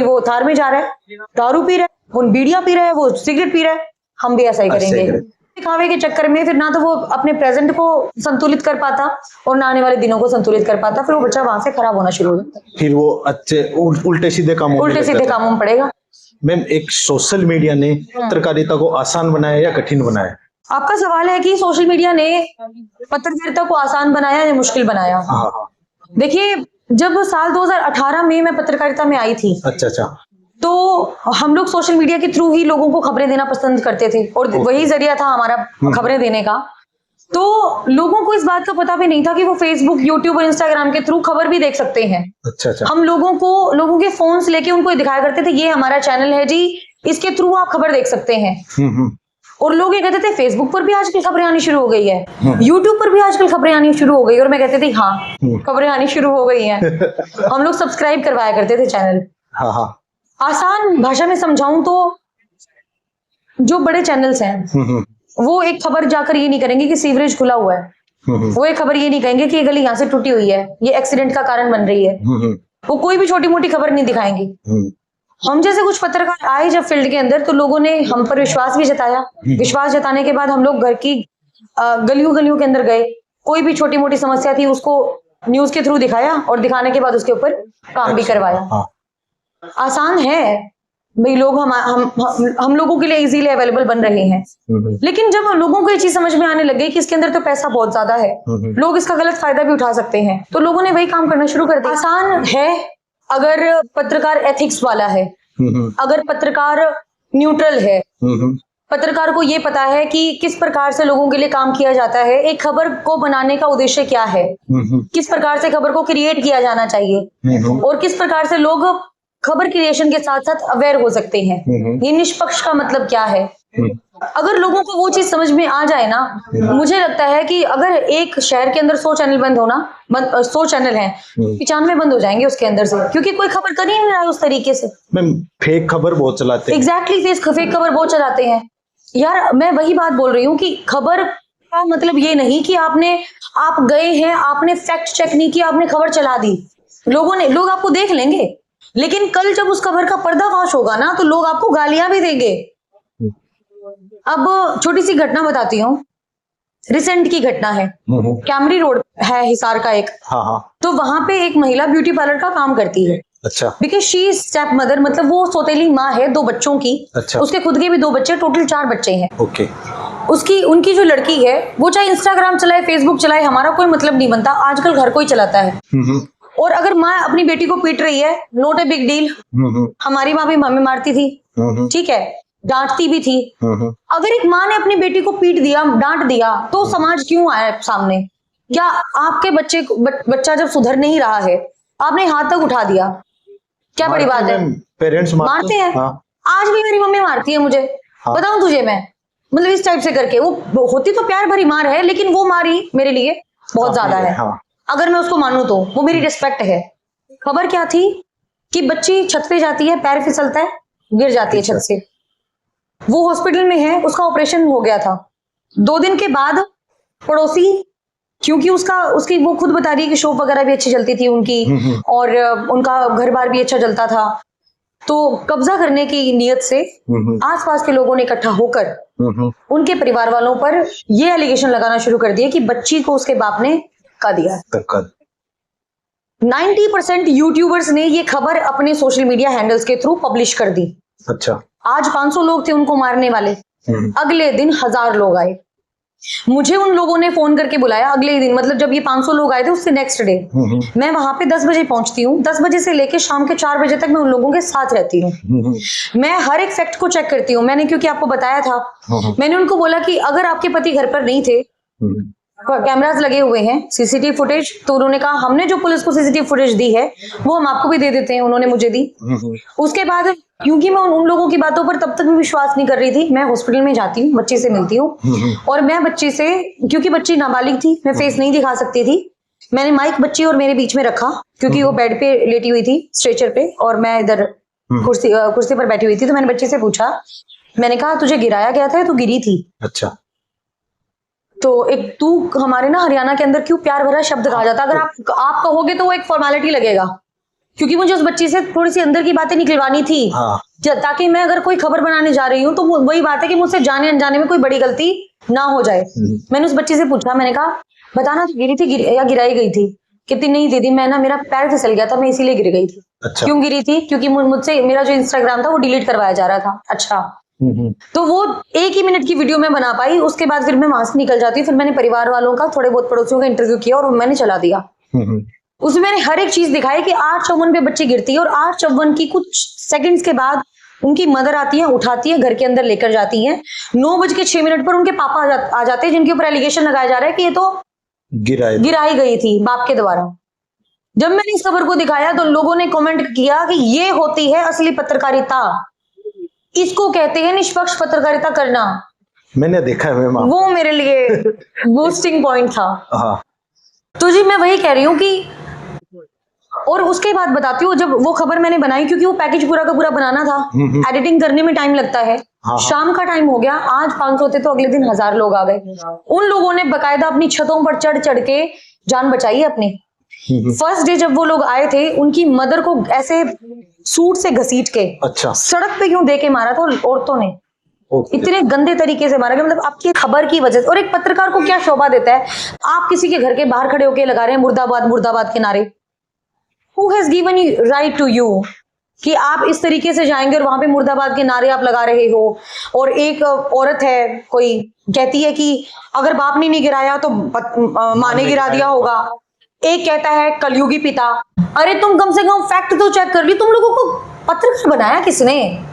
वो थार में जा रहा है, दारू पी रहा है, वो बीड़ियां पी रहा है, वो सिगरेट पी रहा है, हम भी ऐसा ही करेंगे। दिखावे के चक्कर में फिर ना तो वो अपने प्रेजेंट को संतुलित कर पाता और ना आने वाले दिनों को संतुलित कर पाता, फिर वो बच्चा वहां से खराब होना शुरू हो जाता है, फिर वो अच्छे उल्टे सीधे कामों में पड़ेगा। मैम, एक सोशल मीडिया ने पत्रकारिता को आसान बनाया या कठिन बनाया? आपका सवाल है कि सोशल मीडिया ने पत्रकारिता को आसान बनाया या मुश्किल बनाया? देखिए, जब साल 2018 में मैं पत्रकारिता में आई थी, अच्छा, तो हम लोग सोशल मीडिया के थ्रू ही लोगों को खबरें देना पसंद करते थे और वही जरिया था हमारा खबरें देने का। तो लोगों को इस बात का पता भी नहीं था कि वो फेसबुक, यूट्यूब और इंस्टाग्राम के थ्रू खबर भी देख सकते हैं। अच्छा। हम लोगों के फोन्स लेके उनको दिखाया करते थे, ये हमारा चैनल है जी, इसके थ्रू आप खबर देख सकते हैं। और लोग ये कहते थे फेसबुक पर भी आजकल खबरें आनी शुरू हो गई है, यूट्यूब पर भी आजकल खबरें आनी शुरू हो गई, और मैं कहती थी हाँ खबरें आनी शुरू हो गई हैं। हम लोग सब्सक्राइब करवाया करते थे चैनल। आसान भाषा में समझाऊं तो जो बड़े चैनल्स हैं वो एक खबर जाकर ये नहीं करेंगे कि सीवरेज खुला हुआ है, वो एक खबर ये नहीं कहेंगे कि ये गली यहाँ से टूटी हुई है, ये एक्सीडेंट का कारण बन रही है, वो कोई भी छोटी मोटी खबर नहीं दिखाएंगे। हम जैसे कुछ पत्रकार आए जब फील्ड के अंदर, तो लोगों ने हम पर विश्वास भी जताया। विश्वास जताने के बाद हम लोग घर की गलियों के अंदर गए, कोई भी छोटी मोटी समस्या थी उसको न्यूज के थ्रू दिखाया और दिखाने के बाद उसके ऊपर काम भी करवाया। आसान है भाई, लोग हम लोगों के लिए इजीली अवेलेबल बन रहे हैं। लेकिन जब लोगों को ये चीज समझ में आने लगे कि इसके अंदर तो पैसा बहुत ज्यादा है, लोग इसका गलत फायदा भी उठा सकते हैं, तो लोगों ने वही काम करना शुरू कर दिया। आसान है अगर पत्रकार एथिक्स वाला है, अगर पत्रकार न्यूट्रल है, पत्रकार को ये पता है कि किस प्रकार से लोगों के लिए काम किया जाता है, एक खबर को बनाने का उद्देश्य क्या है, किस प्रकार से खबर को क्रिएट किया जाना चाहिए, और किस प्रकार से लोग खबर क्रिएशन के साथ साथ अवेयर हो सकते हैं, ये निष्पक्ष का मतलब क्या है। अगर लोगों को वो चीज समझ में आ जाए ना, मुझे लगता है कि अगर एक शहर के अंदर 100 चैनल बंद होना, 100 चैनल हैं, 95 बंद हो जाएंगे उसके अंदर से, क्योंकि कोई खबर कर ही नहीं रहा है उस तरीके से। फेक खबर बहुत चलाते हैं। एग्जैक्टली, फेक खबर बहुत चलाते हैं यार। मैं वही बात बोल रही हूँ कि खबर का मतलब ये नहीं कि आप गए हैं, आपने फैक्ट चेक नहीं किया, आपने खबर चला दी, लोग आपको देख लेंगे, लेकिन कल जब उस खबर का पर्दाफाश होगा ना, तो लोग आपको गालियां भी देंगे। अब छोटी सी घटना बताती हूँ, रिसेंट की घटना है, कैमरी रोड है हिसार का एक, तो वहां पे एक महिला ब्यूटी पार्लर का काम करती है। अच्छा। बिकॉज शी स्टेप मदर, मतलब वो सौतेली माँ है 2 बच्चों की। अच्छा। उसके खुद के भी 2 बच्चे, टोटल 4 बच्चे हैं। ओके। उनकी जो लड़की है वो चाहे इंस्टाग्राम चलाए, फेसबुक चलाए, हमारा कोई मतलब नहीं बनता, आजकल घर कोई चलाता है। और अगर माँ अपनी बेटी को पीट रही है, नॉट ए बिग डील, हमारी माँ भी हमें मारती थी, ठीक है, डांटती भी थी। अगर एक माँ ने अपनी बेटी को पीट दिया, डांट दिया, तो समाज क्यों आया सामने? क्या आपके बच्चा जब सुधर नहीं रहा है, आपने हाथ तक उठा दिया, क्या बड़ी बात है? पेरेंट्स मारते हैं। आज भी मेरी मम्मी मारती है मुझे, बताऊं तुझे मैं, मतलब इस टाइप से करके। वो होती तो प्यार भरी मार है, लेकिन वो मारी मेरे लिए बहुत ज्यादा है। अगर मैं उसको मानूं तो वो मेरी रिस्पेक्ट है। खबर क्या थी कि बच्ची छत पे जाती है, पैर फिसलता है, गिर जाती है छत से। वो हॉस्पिटल में है, उसका ऑपरेशन हो गया था। 2 दिन के बाद पड़ोसी, क्योंकि उसकी वो खुद बता रही है कि शॉप वगैरह भी अच्छी चलती थी उनकी, और उनका घर बार भी अच्छा चलता था, तो कब्जा करने की नियत से आसपास के लोगों ने इकट्ठा होकर उनके परिवार वालों पर ये एलिगेशन लगाना शुरू कर दिया कि बच्ची को उसके बाप ने धक्का दिया। 90% यूट्यूबर्स ने ये खबर अपने सोशल मीडिया हैंडल्स के थ्रू पब्लिश कर दी। अच्छा। आज 500 लोग थे उनको मारने वाले, अगले दिन 1000 लोग आए। मुझे उन लोगों ने फोन करके बुलाया अगले ही दिन, मतलब जब ये 500 लोग आए थे उससे नेक्स्ट डे। मैं वहां पे 10 बजे पहुंचती हूँ, 10 बजे से लेके शाम के 4 बजे तक मैं उन लोगों के साथ रहती हूँ। मैं हर एक फैक्ट को चेक करती हूँ। मैंने क्योंकि आपको बताया था, मैंने उनको बोला कि अगर आपके पति घर पर नहीं थे, कैमरास लगे हुए हैं, सीसीटीवी फुटेज, तो उन्होंने कहा हमने जो पुलिस को सीसीटीवी फुटेज दी है वो हम आपको भी दे देते हैं। उन्होंने मुझे दी। उसके बाद क्योंकि मैं उन लोगों की बातों पर तब तक भी विश्वास नहीं कर रही थी, मैं हॉस्पिटल में जाती हूँ, बच्चे से मिलती हूँ, और मैं बच्चे से, क्योंकि बच्ची नाबालिग थी, मैं फेस नहीं दिखा सकती थी, मैंने माइक बच्ची और मेरे बीच में रखा, क्योंकि वो बेड पे लेटी हुई थी स्ट्रेचर पे और मैं इधर कुर्सी पर बैठी हुई थी। तो मैंने बच्चे से पूछा, मैंने कहा तुझे गिराया गया था या तू गिरी थी? अच्छा। तो एक तू हमारे ना हरियाणा के अंदर क्यों प्यार भरा शब्द कहा जाता है, अगर आप कहोगे तो वो एक फॉर्मेलिटी लगेगा, क्योंकि मुझे उस बच्ची से थोड़ी सी अंदर की बातें निकलवानी थी। ताकि मैं अगर कोई खबर बनाने जा रही हूँ तो वही बात है कि मुझसे जाने अनजाने में कोई बड़ी गलती ना हो जाए। मैंने उस बच्ची से पूछा, मैंने कहा बताना तू गिरी थी या गिराई गई थी? कहती नहीं दीदी, मैं ना, मेरा पैर फिसल गया था, मैं इसीलिए गिर गई थी। अच्छा। क्यों गिरी थी? क्योंकि मुझसे मेरा जो इंस्टाग्राम था वो डिलीट करवाया जा रहा था। अच्छा। तो वो 1 ही मिनट की वीडियो में बना पाई, उसके बाद फिर मैं वहां से निकल जाती हूँ। फिर मैंने परिवार वालों का, थोड़े बहुत पड़ोसियों का इंटरव्यू किया और मैंने चला दिया। उसमें मैंने हर एक चीज दिखाई कि 8:54 पे बच्ची गिरती है और 8:54 की कुछ सेकंड्स के बाद उनकी मदर आती है, उठाती है, घर के अंदर लेकर जाती है। 9:06 पर उनके पापा आ जाते हैं, जिनके ऊपर एलिगेशन लगाया जा रहा है कि ये तो गिराई गई थी बाप के द्वारा। जब मैंने इस खबर को दिखाया तो लोगों ने कमेंट किया कि ये होती है असली पत्रकारिता, इसको कहते हैं निष्पक्ष पत्रकारिता करना। मैंने देखा है मैम, वो मेरे लिए बूस्टिंग पॉइंट था। हाँ। तो जी मैं वही कह रही हूँ कि, और उसके बाद बताती हूँ, जब वो खबर मैंने बनाई, क्योंकि वो पैकेज पूरा का पूरा बनाना था, एडिटिंग करने में टाइम लगता है। शाम का टाइम हो गया, आज 500 थे तो अगले दिन 1000 लोग आ गए। उन लोगों ने बकायदा अपनी छतों पर चढ़ चढ़ के जान बचाई है अपनी। फर्स्ट डे जब वो लोग आए थे, उनकी मदर को ऐसे सूट से घसीट के, अच्छा, सड़क पे क्यों दे के मारा था औरतों ने, इतने गंदे तरीके से मारा गया। मतलब आपकी खबर की वजह से। और एक पत्रकार को क्या शोभा देता है, आप किसी के घर के बाहर खड़े होके लगा रहे हैं मुर्दाबाद मुर्दाबाद के नारे। Who has given you right to you कि आप इस तरीके से जाएंगे और वहां पे मुर्दाबाद के नारे आप लगा रहे हो? और एक औरत है, कोई कहती है कि अगर बाप ने नहीं गिराया तो माँ ने गिरा दिया होगा। एक कहता है कलयुगी पिता। अरे तुम कम से कम फैक्ट तो चेक कर ली, तुम लोगों को पत्रकार बनाया किसने?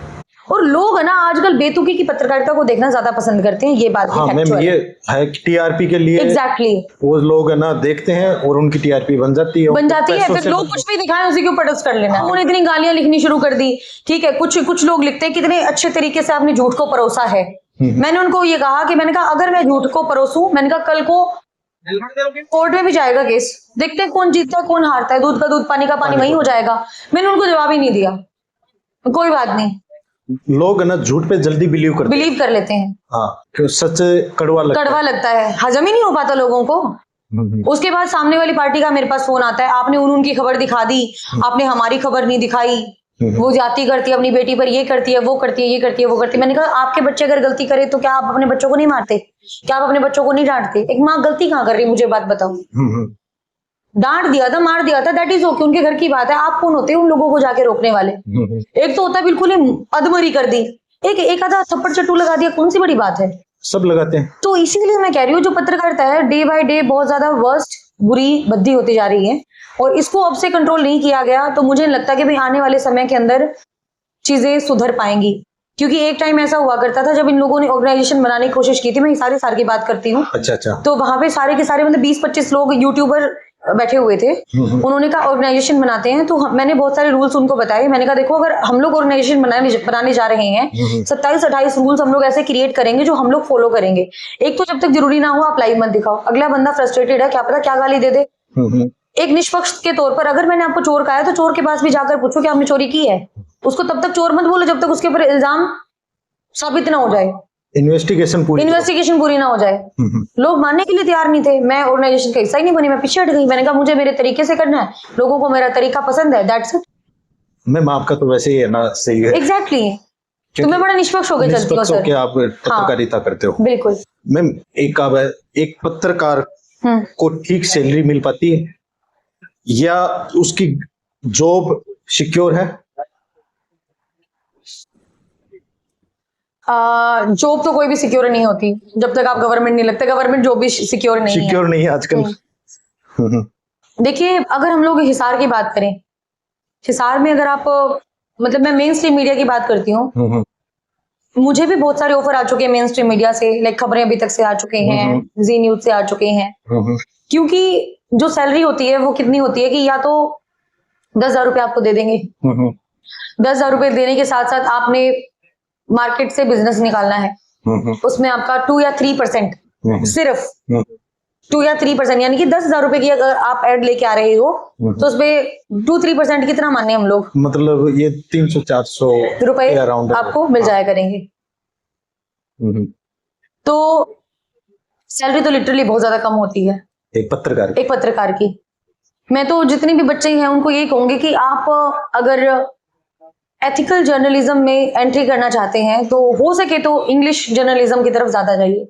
और लोग है ना आजकल बेतुकी की पत्रकारिता को देखना ज्यादा पसंद करते हैं, ये बात हाँ, मैम ये है टीआरपी के लिए। एग्जैक्टली वो लोग है ना देखते हैं और उनकी टीआरपी बन जाती है फिर लोग कुछ भी दिखाएं उसी के ऊपर पोस्ट कर लेना। उन्होंने इतनी गालियां लिखनी शुरू कर दी। ठीक है, कुछ लोग लिखते हैं कितने अच्छे तरीके से आपने झूठ को परोसा है। मैंने उनको ये कहा कि, मैंने कहा अगर मैं झूठ को परोसूं, मैंने कहा कल को कोर्ट में भी जाएगा केस, देखते हैं कौन जीतता है कौन हारता है, दूध का दूध पानी का पानी वही हो जाएगा। मैंने उनको जवाब ही नहीं दिया। कोई बात नहीं, लोग ना झूठ पे जल्दी बिलीव कर लेते हैं। हाँ, क्यों सच कड़वा लगता है, हजम ही नहीं हो पाता लोगों को। उसके बाद सामने वाली पार्टी का मेरे पास फोन आता है, आपने उनकी खबर दिखा दी, आपने हमारी खबर नहीं दिखाई, वो जाती करती है अपनी बेटी पर, ये करती है वो करती है ये करती है वो करती है। मैंने कहा आपके बच्चे अगर गलती करे तो क्या आप अपने बच्चों को नहीं मारते? क्या आप अपने बच्चों को नहीं डांटते? एक माँ गलती कहाँ कर रही, मुझे बात बताओ। डांट दिया था, मार दिया था, दैट इज ओके, उनके घर की बात है। आप कौन होते हैं उन लोगों को जाके रोकने वाले? एक तो होता है बिल्कुल ही अधमरी कर दी, एक आधा थप्पड़ चट्टू लगा दिया, कौन सी बड़ी बात है? सब लगाते हैं। तो इसीलिए मैं कह रही हूँ जो पत्रकारिता है डे बाय डे बहुत ज्यादा वर्स्ट, बुरी, भद्दी होती जा रही है। और इसको अब से कंट्रोल नहीं किया गया तो मुझे लगता है कि भाई आने वाले समय के अंदर चीजें सुधर पाएंगी। क्योंकि एक टाइम ऐसा हुआ करता था जब इन लोगों ने ऑर्गेनाइजेशन बनाने की कोशिश की थी, मैं सारे साल की बात करती हूँ। अच्छा। तो वहां पे सारे के सारे मतलब 20-25 लोग यूट्यूबर बैठे हुए थे। उन्होंने कहा ऑर्गेनाइजेशन बनाते हैं, तो मैंने बहुत सारे रूल्स उनको बताए। मैंने कहा देखो अगर हम लोग ऑर्गेनाइजेशन बनाने जा रहे हैं, 27-28 रूल्स हम लोग ऐसे क्रिएट करेंगे जो हम लोग फॉलो करेंगे। एक तो जब तक जरूरी ना हो आप लाइव मत दिखाओ, अगला बंदा फ्रस्ट्रेटेड है, क्या पता क्या गाली दे दे। एक निष्पक्ष के तौर पर अगर मैंने आपको चोर कहा है तो चोर के पास भी जाकर पूछो कि आपने चोरी की है। उसको तब तक चोर मत बोलो जब तक उसके ऊपर इल्जाम साबित ना हो जाए, इन्वेस्टिगेशन पूरी ना हो जाए। लोग मानने के लिए तैयार नहीं थे। मैं ऑर्गेनाइजेशन का हिस्सा ही नहीं बनी, मैं पीछे हट गई। मैंने कहा मुझे मेरे तरीके से करना है, लोगों को मेरा तरीका पसंद है, दैट्स इट। मैम आपका तो वैसे ही है ना, सही है। एग्जैक्टली तो मैं बड़ा निष्पक्ष होकर चलती हूँ सर। आप पत्रकारिता करते हो। बिल्कुल मैम, एक पत्रकार को ठीक सैलरी मिल पाती है या उसकी जॉब सिक्योर है? जॉब तो कोई भी सिक्योर नहीं होती जब तक आप गवर्नमेंट नहीं लगते। गवर्नमेंट जॉब भी सिक्योर नहीं है। सिक्योर नहीं है आजकल। देखिए, अगर हम लोग हिसार की बात करें, हिसार में अगर आप, मतलब मैं मेन स्ट्रीम मीडिया की बात करती हूँ, मुझे भी बहुत सारे ऑफर आ चुके हैं मेन स्ट्रीम मीडिया से। लाइक खबरें अभी तक से आ चुके हैं, जी न्यूज से आ चुके हैं। क्योंकि जो सैलरी होती है वो कितनी होती है कि या तो 10,000 रुपये आपको दे देंगे, 10,000 रुपये देने के साथ साथ आपने मार्केट से बिजनेस निकालना है, उसमें आपका 2 या 3% सिर्फ 2 या 3%, यानी कि 10,000 रुपए की अगर आप एड लेके आ रहे हो तो उसमें 2-3% कितना माने हम लोग, मतलब ये 300-400 रुपए अराउंड आपको मिल जाया करेंगे। तो सैलरी तो लिटरली बहुत ज्यादा कम होती है एक पत्रकार की। मैं तो जितने भी बच्चे हैं उनको यही कहूंगी कि आप अगर एथिकल जर्नलिज्म में एंट्री करना चाहते हैं तो हो सके तो इंग्लिश जर्नलिज्म की तरफ ज्यादा जाइए।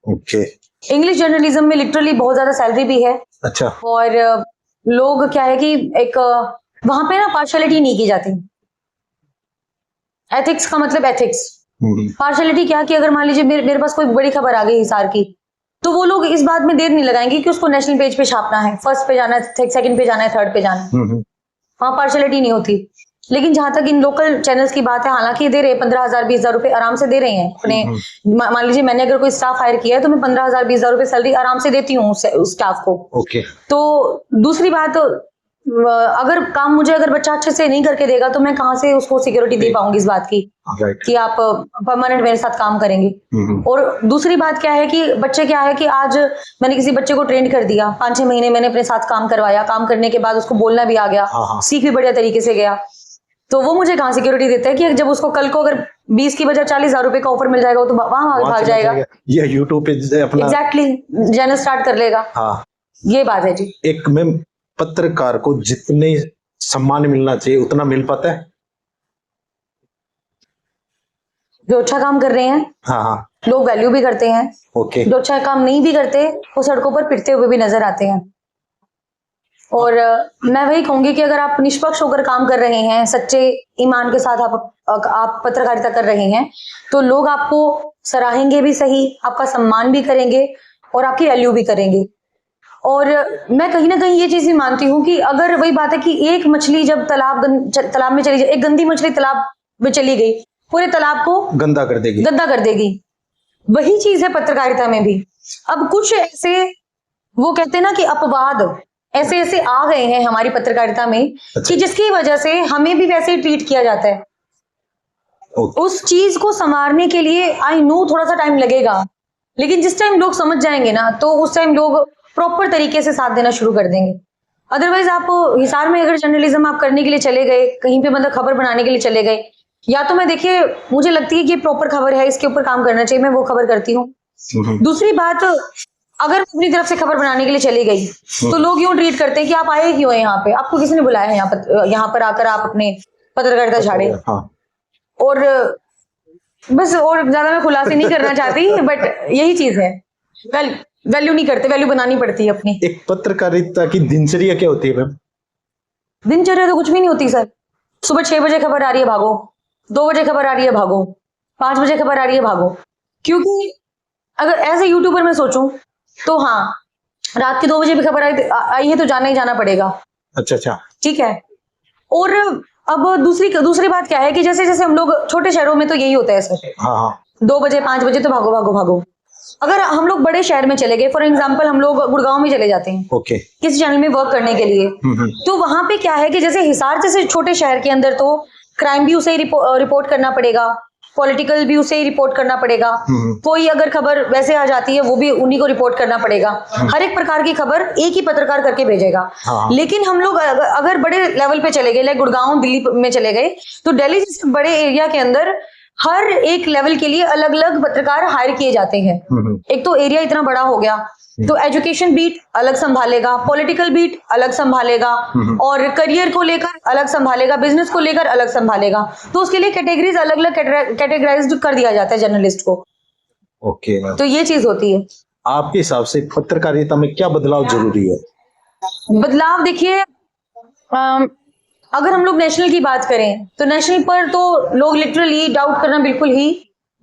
ओके। इंग्लिश जर्नलिज्म में लिटरली बहुत ज्यादा सैलरी भी है। अच्छा। और लोग क्या है कि एक वहां पे ना पार्शियलिटी नहीं की जाती। एथिक्स का मतलब एथिक्स, पार्शियलिटी क्या कि अगर मान लीजिए मेरे पास कोई बड़ी खबर आ गई हिसार की, तो वो लोग इस बात में देर नहीं लगाएंगे कि उसको नेशनल पेज पे छापना है, फर्स्ट पे जाना है, सेकंड पे जाना है, थर्ड पे जाना है। वहां पार्शियलिटी नहीं होती। लेकिन जहां तक इन लोकल चैनल्स की बात है, हालांकि दे रहे 15,000-20,000 रुपए आराम से दे रहे हैं अपने। मान लीजिए मैंने अगर कोई स्टाफ हायर किया है तो मैं 15,000-20,000 रुपए सैलरी आराम से देती हूँ उस स्टाफ को। ओके। तो दूसरी बात, अगर काम मुझे अगर बच्चा अच्छे से नहीं करके देगा तो मैं कहाँ से उसको सिक्योरिटी दे पाऊंगी इस बात की कि आप परमानेंट मेरे साथ काम करेंगे। और दूसरी बात क्या है कि बच्चे क्या है कि आज मैंने किसी बच्चे को ट्रेन कर दिया, 5-6 महीने मैंने अपने साथ काम करवाया, काम करने के बाद उसको बोलना भी आ गया, सीख भी बढ़िया तरीके से गया, तो वो मुझे कहाँ सिक्योरिटी देता है कि जब उसको कल को अगर 20 की बजाय 40,000 रुपए का ऑफर मिल जाएगा तो वहां भाग जाएगा, ये यूट्यूब पे अपना एग्जैक्टली चैनल स्टार्ट कर लेगा। हाँ, ये बात है जी। एक में पत्रकार को जितने सम्मान मिलना चाहिए उतना मिल पाता है? जो अच्छा काम कर रहे हैं हाँ, लोग वैल्यू भी करते हैं। ओके। जो अच्छा काम नहीं भी करते वो सड़कों पर पिटते हुए भी नजर आते हैं। और मैं वही कहूंगी कि अगर आप निष्पक्ष होकर काम कर रहे हैं, सच्चे ईमान के साथ आप पत्रकारिता कर रहे हैं, तो लोग आपको सराहेंगे भी सही, आपका सम्मान भी करेंगे और आपकी वैल्यू भी करेंगे। और मैं कहीं ना कहीं ये चीज भी मानती हूँ कि अगर वही बात है कि एक मछली जब तालाब में चली जाए, एक गंदी मछली तालाब में चली गई, पूरे तालाब को गंदा कर देगी। वही चीज है पत्रकारिता में भी। अब कुछ ऐसे वो कहते हैं ना कि अपवाद ऐसे ऐसे आ गए हैं हमारी पत्रकारिता में कि जिसकी वजह से हमें भी वैसे ही ट्रीट किया जाता है। उस चीज को संवारने के लिए आई नो थोड़ा सा टाइम लगेगा, लेकिन जिस टाइम लोग समझ जाएंगे ना तो उस टाइम लोग प्रॉपर तरीके से साथ देना शुरू कर देंगे। अदरवाइज आप हिसार में अगर जर्नलिज्म आप करने के लिए चले गए, कहीं पे मतलब खबर बनाने के लिए चले गए, या तो मैं देखिए मुझे लगती है कि प्रॉपर खबर है, इसके ऊपर काम करना चाहिए, मैं वो खबर करती हूँ। दूसरी बात, अगर मैं अपनी तरफ से खबर बनाने के लिए चली गई तो लोग यूं ट्रीट करते हैं कि आप आए क्यों हैं यहाँ पे, आपको किसने बुलाया है यहाँ पर आकर आप अपने पत्रकारिता झाड़े। और बस और ज्यादा मैं खुलासे नहीं करना चाहती, बट यही चीज है, वैल्यू नहीं करते, वैल्यू बनानी पड़ती है अपनी। एक पत्रकारिता की दिनचर्या क्या होती है मैम? दिनचर्या तो कुछ भी नहीं होती सर। सुबह 6 बजे खबर आ रही है भागो, 2 बजे खबर आ रही है भागो, 5 बजे खबर आ रही है भागो। क्योंकि अगर एज ए यूट्यूबर मैं सोचूं तो हाँ, रात के 2 बजे भी खबर आई है तो जाना ही जाना पड़ेगा। अच्छा, ठीक है। और अब दूसरी बात क्या है कि जैसे जैसे हम लोग छोटे शहरों में तो यही होता है सर, 2 बजे 5 बजे तो भागो भागो भागो। अगर हम लोग बड़े शहर में चले गए, फॉर एग्जाम्पल हम लोग गुड़गांव में चले जाते हैं किसी चैनल में वर्क करने के लिए, तो वहां पे क्या है कि जैसे हिसार जैसे छोटे शहर के अंदर तो क्राइम भी उसे ही रिपोर्ट करना पड़ेगा, पॉलिटिकल भी उसे ही रिपोर्ट करना पड़ेगा, कोई अगर खबर वैसे आ जाती है वो भी उन्हीं को रिपोर्ट करना पड़ेगा। हर एक प्रकार की खबर एक ही पत्रकार करके भेजेगा। लेकिन हम लोग अगर बड़े लेवल पे चले गए, लाइक गुड़गांव दिल्ली में चले गए, तो दिल्ली जैसे बड़े एरिया के अंदर हर एक लेवल के लिए अलग अलग पत्रकार हायर किए जाते हैं। एक तो एरिया इतना बड़ा हो गया तो एजुकेशन बीट अलग संभालेगा, पॉलिटिकल बीट अलग संभालेगा, और करियर को लेकर अलग संभालेगा, बिजनेस को लेकर अलग संभालेगा। तो उसके लिए कैटेगरीज अलग अलग कैटेगराइज कर दिया जाता है जर्नलिस्ट को। ओके। तो ये चीज होती है। आपके हिसाब से पत्रकारिता में क्या बदलाव जरूरी है? बदलाव देखिए, अगर हम लोग नेशनल की बात करें तो नेशनल पर तो लोग लिटरली डाउट करना बिल्कुल ही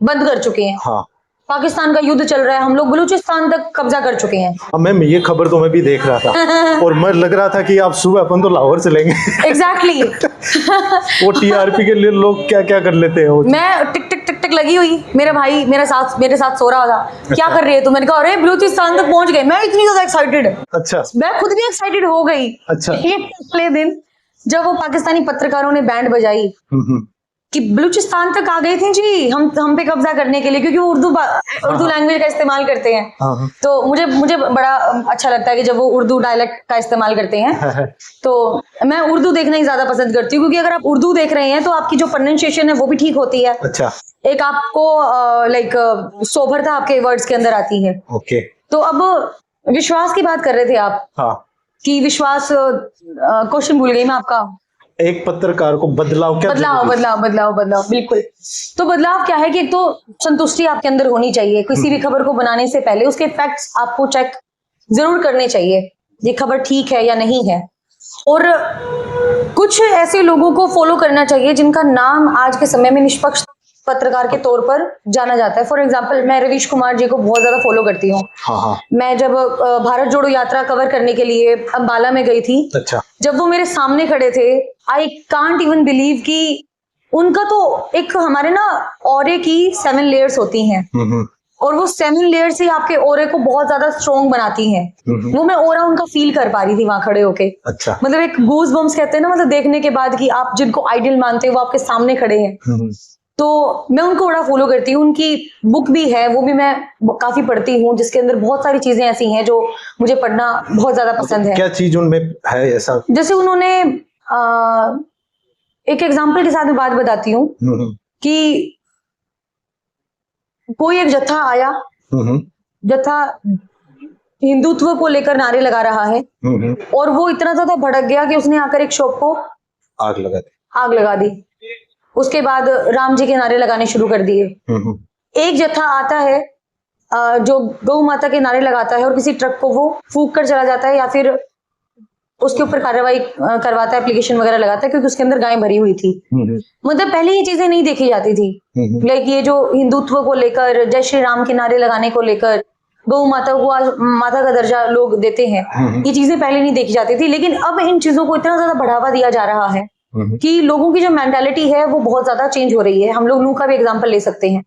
बंद कर चुके हैं। हाँ पाकिस्तान का युद्ध चल रहा है, हम लोग बलूचिस्तान तक कब्जा कर चुके हैं। मैम ये खबर तो मैं भी देख रहा था और मैं लग रहा था कि आप सुबह अपन तो लाहौर चलेंगे। एग्जैक्टली वो टीआरपी के लिए लोग क्या क्या कर लेते हैं वो। मैं टिक टिक टिक टिक लगी हुई, मेरा भाई मेरे साथ सो रहा था, क्या कर रही है तू? मैंने कहा अरे बलूचिस्तान तक पहुंच गए। मैं इतनी ज्यादा एक्साइटेड, अच्छा मैं खुद भी एक्साइटेड हो गई। अच्छा। एक पिछले दिन जब वो पाकिस्तानी पत्रकारों ने बैंड बजाई हम्म। कि बलूचिस्तान तक आ गए थे जी हम पे कब्जा करने के लिए, क्योंकि वो उर्दू लैंग्वेज का इस्तेमाल करते हैं। हाँ। तो मुझे बड़ा अच्छा लगता है कि जब वो उर्दू डायलेक्ट का इस्तेमाल करते हैं। तो मैं उर्दू देखना ही ज्यादा पसंद करती हूँ, क्योंकि अगर आप उर्दू देख रहे हैं तो आपकी जो प्रोनाउंसिएशन है वो भी ठीक होती है। अच्छा। एक आपको लाइक सोभरता आपके वर्ड्स के अंदर आती है। ओके। तो अब विश्वास की बात कर रहे थे आप। हाँ। कि विश्वास, क्वेश्चन भूल गई मैं आपका। एक पत्रकार को बदलाव क्या बदलाव बिल्कुल। तो बदलाव क्या है कि एक तो संतुष्टि आपके अंदर होनी चाहिए। किसी भी खबर को बनाने से पहले उसके फैक्ट्स आपको चेक जरूर करने चाहिए, ये खबर ठीक है या नहीं है। और कुछ ऐसे लोगों को फॉलो करना चाहिए जिनका नाम आज के समय में निष्पक्ष पत्रकार के तौर पर जाना जाता है। फॉर एग्जाम्पल मैं रवीश कुमार जी को बहुत ज्यादा फॉलो करती हूँ। हाँ। मैं जब भारत जोड़ो यात्रा कवर करने के लिए अंबाला में गई थी, अच्छा। जब वो मेरे सामने खड़े थे, आई कांट इवन बिलीव कि उनका तो एक हमारे ना ऑरे की 7 लेयर्स होती हैं, और वो 7 लेयर्स ही आपके ऑरे को बहुत ज्यादा स्ट्रॉन्ग बनाती हैं। वो मैं ऑरा उनका फील कर पा रही थी वहां खड़े होके। अच्छा। मतलब एक गूज बम्स कहते हैं ना, मतलब देखने के बाद कि आप जिनको आइडियल मानते हो वो आपके सामने खड़े हैं। तो मैं उनको बड़ा फॉलो करती हूँ। उनकी बुक भी है, वो भी मैं काफी पढ़ती हूँ, जिसके अंदर बहुत सारी चीजें ऐसी हैं जो मुझे पढ़ना बहुत ज्यादा पसंद है। क्या चीज उनमें है ऐसा? जैसे उन्होंने एक एग्जाम्पल के साथ मैं बात बताती हूँ कि कोई एक जत्था आया, जत्था हिंदुत्व को लेकर नारे लगा रहा है, और वो इतना ज्यादा भड़क गया कि उसने आकर एक शॉप को आग लगा दी। उसके बाद राम जी के नारे लगाने शुरू कर दिए। एक जत्था आता है जो गौ माता के नारे लगाता है और किसी ट्रक को वो फूंक कर चला जाता है, या फिर उसके ऊपर कार्रवाई करवाता है, एप्लीकेशन वगैरह लगाता है, क्योंकि उसके अंदर गायें भरी हुई थी। मतलब पहले ये चीजें नहीं देखी जाती थी। लाइक ये जो हिंदुत्व को लेकर, जय श्री राम के नारे लगाने को लेकर, गौ माता को आज माता का दर्जा लोग देते हैं, ये चीजें पहले नहीं देखी जाती थी। लेकिन अब इन चीजों को इतना ज्यादा बढ़ावा दिया जा रहा है कि लोगों की जो मेंटालिटी है वो बहुत ज्यादा चेंज हो रही है। हम लोग नू का भी एग्जांपल ले सकते हैं।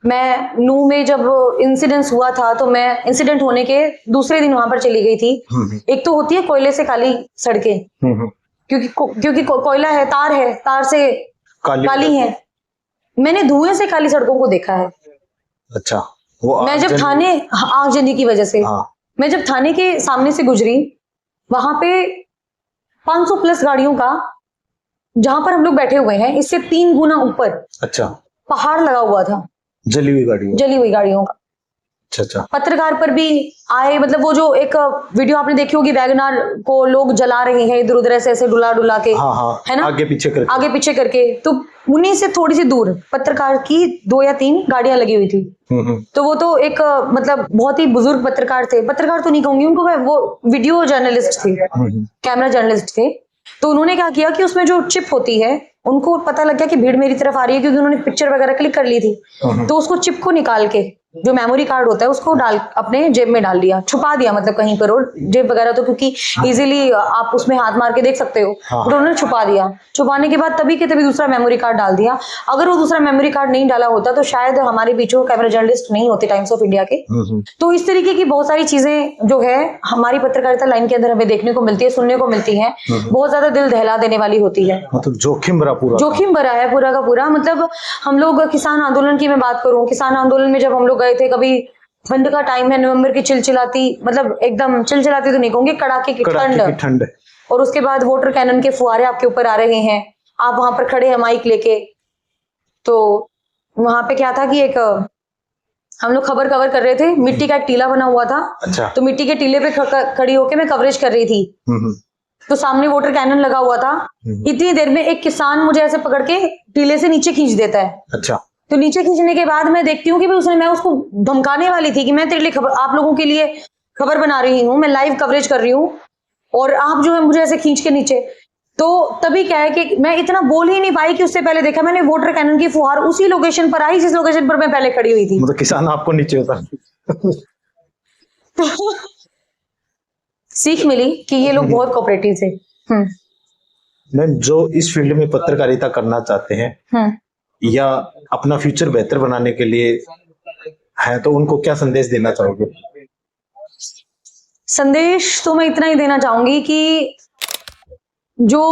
मैं नू में जब इंसिडेंट हुआ था, तो मैं इंसिडेंट होने के दूसरे दिन वहां पर चली गई थी। एक तो होती है कोयले से काली सड़कें, क्योंकि कोयला है, तार से काली है। मैंने धुएं से काली सड़कों को देखा है। अच्छा। वो मैं जब थाने, आगजनी की वजह से, मैं जब थाने के सामने से गुजरी, वहां पे 500 प्लस गाड़ियों का, जहां पर हम लोग बैठे हुए हैं, इससे 3 गुना ऊपर अच्छा पहाड़ लगा हुआ था जली हुई गाड़ियों का। अच्छा। पत्रकार पर भी आए, मतलब वो जो एक वीडियो आपने देखी होगी, वैगनार को लोग जला रहे हैं इधर उधर ऐसे डुला के, है ना, आगे पीछे करके। तो उन्हीं से थोड़ी सी दूर पत्रकार की 2 या 3 गाड़ियां लगी हुई थी। तो वो तो एक मतलब बहुत ही बुजुर्ग पत्रकार थे, पत्रकार तो नहीं कहूंगी उनको, वो वीडियो जर्नलिस्ट थे, कैमरा जर्नलिस्ट थे। तो उन्होंने क्या किया कि उसमें जो चिप होती है, उनको पता लग गया कि भीड़ मेरी तरफ आ रही है, क्योंकि उन्होंने पिक्चर वगैरह क्लिक कर ली थी। तो उसको चिप को निकाल के, जो मेमोरी कार्ड होता है, उसको अपने जेब में डाल दिया, छुपा दिया, मतलब कहीं पर। और जेब वगैरह तो क्योंकि इजीली आप उसमें हाथ मार के देख सकते हो, तो उन्होंने छुपा दिया। छुपाने के बाद तभी के तभी दूसरा मेमोरी कार्ड डाल दिया। अगर वो दूसरा मेमोरी कार्ड नहीं डाला होता तो शायद हमारे बीच वो कैमरा जर्नलिस्ट नहीं होते टाइम्स ऑफ इंडिया के। तो इस तरीके की बहुत सारी चीजें जो है हमारी पत्रकारिता लाइन के अंदर हमें देखने को मिलती है, सुनने को मिलती है, बहुत ज्यादा दिल दहला देने वाली होती है। मतलब जोखिम भरा है पूरा का पूरा। मतलब हम लोग किसान आंदोलन की मैं बात करूं, किसान आंदोलन में जब हम लोग गए थे, कभी ठंड का टाइम है, नवंबर की चिलचिलाती, मतलब एकदम चिलचिलाती तो नहीं कहूंगी, कड़ाके की ठंड, और उसके बाद वाटर कैनन के फुहारे आपके ऊपर आ रहे हैं, आप वहां पर खड़े हैं माइक लेके। तो वहां पे क्या था कि एक हम लोग खबर कवर कर रहे थे, मिट्टी का एक टीला बना हुआ था। अच्छा। तो मिट्टी के टीले पे खड़ी होके मैं कवरेज कर रही थी। तो सामने वाटर कैनन लगा हुआ था। इतनी देर में एक किसान मुझे ऐसे पकड़ के टीले से नीचे खींच देता है। अच्छा। तो नीचे खींचने के बाद मैं देखती हूँ कि मैं उसको धमकाने वाली थी कि मैं तेरे लिए खबर, आप लोगों के लिए खबर बना रही हूँ, मैं लाइव कवरेज कर रही हूँ, और आप जो है मुझे ऐसे खींच के नीचे। तो तभी क्या है कि मैं इतना बोल ही नहीं पाई कि उससे पहले देखा मैंने वाटर कैनन की फुहार उसी लोकेशन पर आई जिस लोकेशन पर मैं पहले खड़ी हुई थी। मतलब किसान आपको नीचे होता। सीख मिली कि ये लोग बहुत कोऑपरेटिव थे। मैम, जो इस फील्ड में पत्रकारिता करना चाहते हैं या अपना फ्यूचर बेहतर बनाने के लिए है, तो उनको क्या संदेश देना चाहोगे? संदेश तो मैं इतना ही देना चाहूंगी कि जो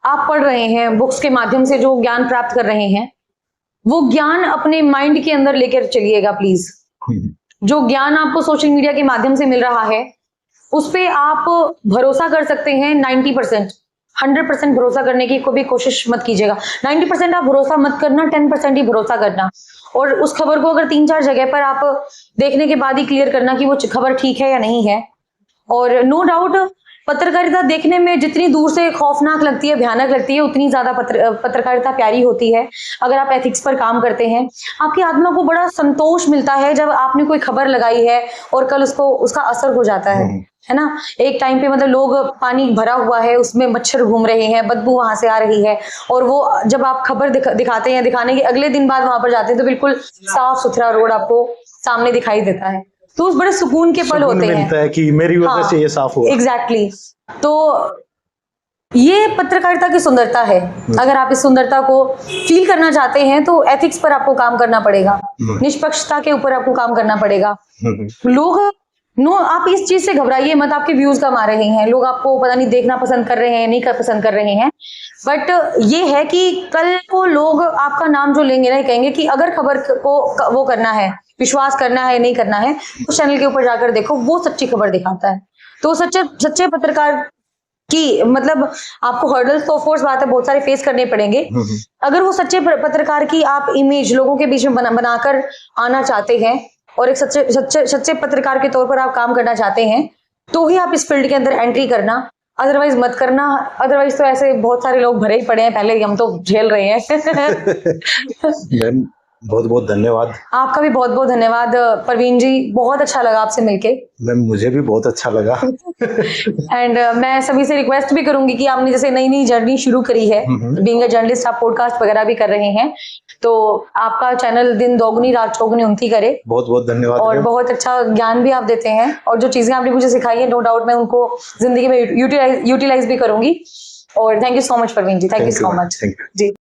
आप पढ़ रहे हैं, बुक्स के माध्यम से जो ज्ञान प्राप्त कर रहे हैं, वो ज्ञान अपने माइंड के अंदर लेकर चलिएगा प्लीज। जो ज्ञान आपको सोशल मीडिया के माध्यम से मिल रहा है उस पे आप भरोसा कर सकते हैं 90%, 100% भरोसा करने की कोई भी कोशिश मत कीजिएगा। 90% आप भरोसा मत करना, 10% ही भरोसा करना। और उस खबर को अगर 3-4 जगह पर आप देखने के बाद ही क्लियर करना कि वो खबर ठीक है या नहीं है। और नो डाउट पत्रकारिता देखने में जितनी दूर से खौफनाक लगती है, भयानक लगती है, उतनी ज्यादा पत्रकारिता प्यारी होती है। अगर आप एथिक्स पर काम करते हैं, आपकी आत्मा को बड़ा संतोष मिलता है जब आपने कोई खबर लगाई है और कल उसका असर हो जाता है ना। एक टाइम पे मतलब लोग पानी भरा हुआ है, उसमें मच्छर घूम रहे हैं, बदबू वहां से आ रही है, और वो जब आप खबर दिखाते हैं, दिखाने के अगले दिन बाद वहां पर जाते हैं तो बिल्कुल साफ सुथरा रोड आपको सामने दिखाई देता है। तो उस बड़े सुकून के पल होते हैं। मिलता है कि मेरी वजह से ये साफ हुआ। एग्जैक्टली। तो ये पत्रकारिता की सुंदरता है। अगर आप इस सुंदरता को फील करना चाहते हैं तो एथिक्स पर आपको काम करना पड़ेगा, निष्पक्षता के ऊपर आपको काम करना पड़ेगा। लोग आप इस चीज से घबराइए मत, आपके व्यूज कम आ रहे हैं, लोग आपको पता नहीं देखना पसंद कर रहे हैं, नहीं पसंद कर रहे हैं, बट ये है कि कल को लोग आपका नाम जो लेंगे ना, कहेंगे कि अगर खबर को वो करना है, विश्वास करना है, नहीं करना है, तो चैनल के ऊपर जाकर देखो, वो सच्ची खबर दिखाता है। तो सच्चे पत्रकार की मतलब आपको हर्डल्स तो ऑफकोर्स बात है बहुत सारे फेस करने पड़ेंगे। अगर वो सच्चे पत्रकार की आप इमेज लोगों के बीच में बनाकर आना चाहते हैं और एक सच्चे पत्रकार के तौर पर आप काम करना चाहते हैं, तो ही आप इस फील्ड के अंदर एंट्री करना, अदरवाइज मत करना। अदरवाइज तो ऐसे बहुत सारे लोग भरे ही पड़े हैं, पहले ही हम तो झेल रहे हैं। बहुत बहुत धन्यवाद। आपका भी बहुत बहुत धन्यवाद परवीन जी, बहुत अच्छा लगा आपसे मिलके। मैम, मुझे भी बहुत अच्छा लगा। एंड मैं सभी से रिक्वेस्ट भी करूंगी कि आपने जैसे नई नई जर्नी शुरू करी है, बीइंग अ जर्नलिस्ट, आप पॉडकास्ट वगैरह भी कर रहे हैं, तो आपका चैनल दिन दोगुनी रात चौगुनी उनती करे। बहुत बहुत धन्यवाद। और बहुत अच्छा ज्ञान भी आप देते हैं, और जो चीजें आपने मुझे सिखाई है, नो डाउट मैं उनको जिंदगी में यूटिलाइज भी करूंगी। और thank you so much Parveen ji, thank you so much ji.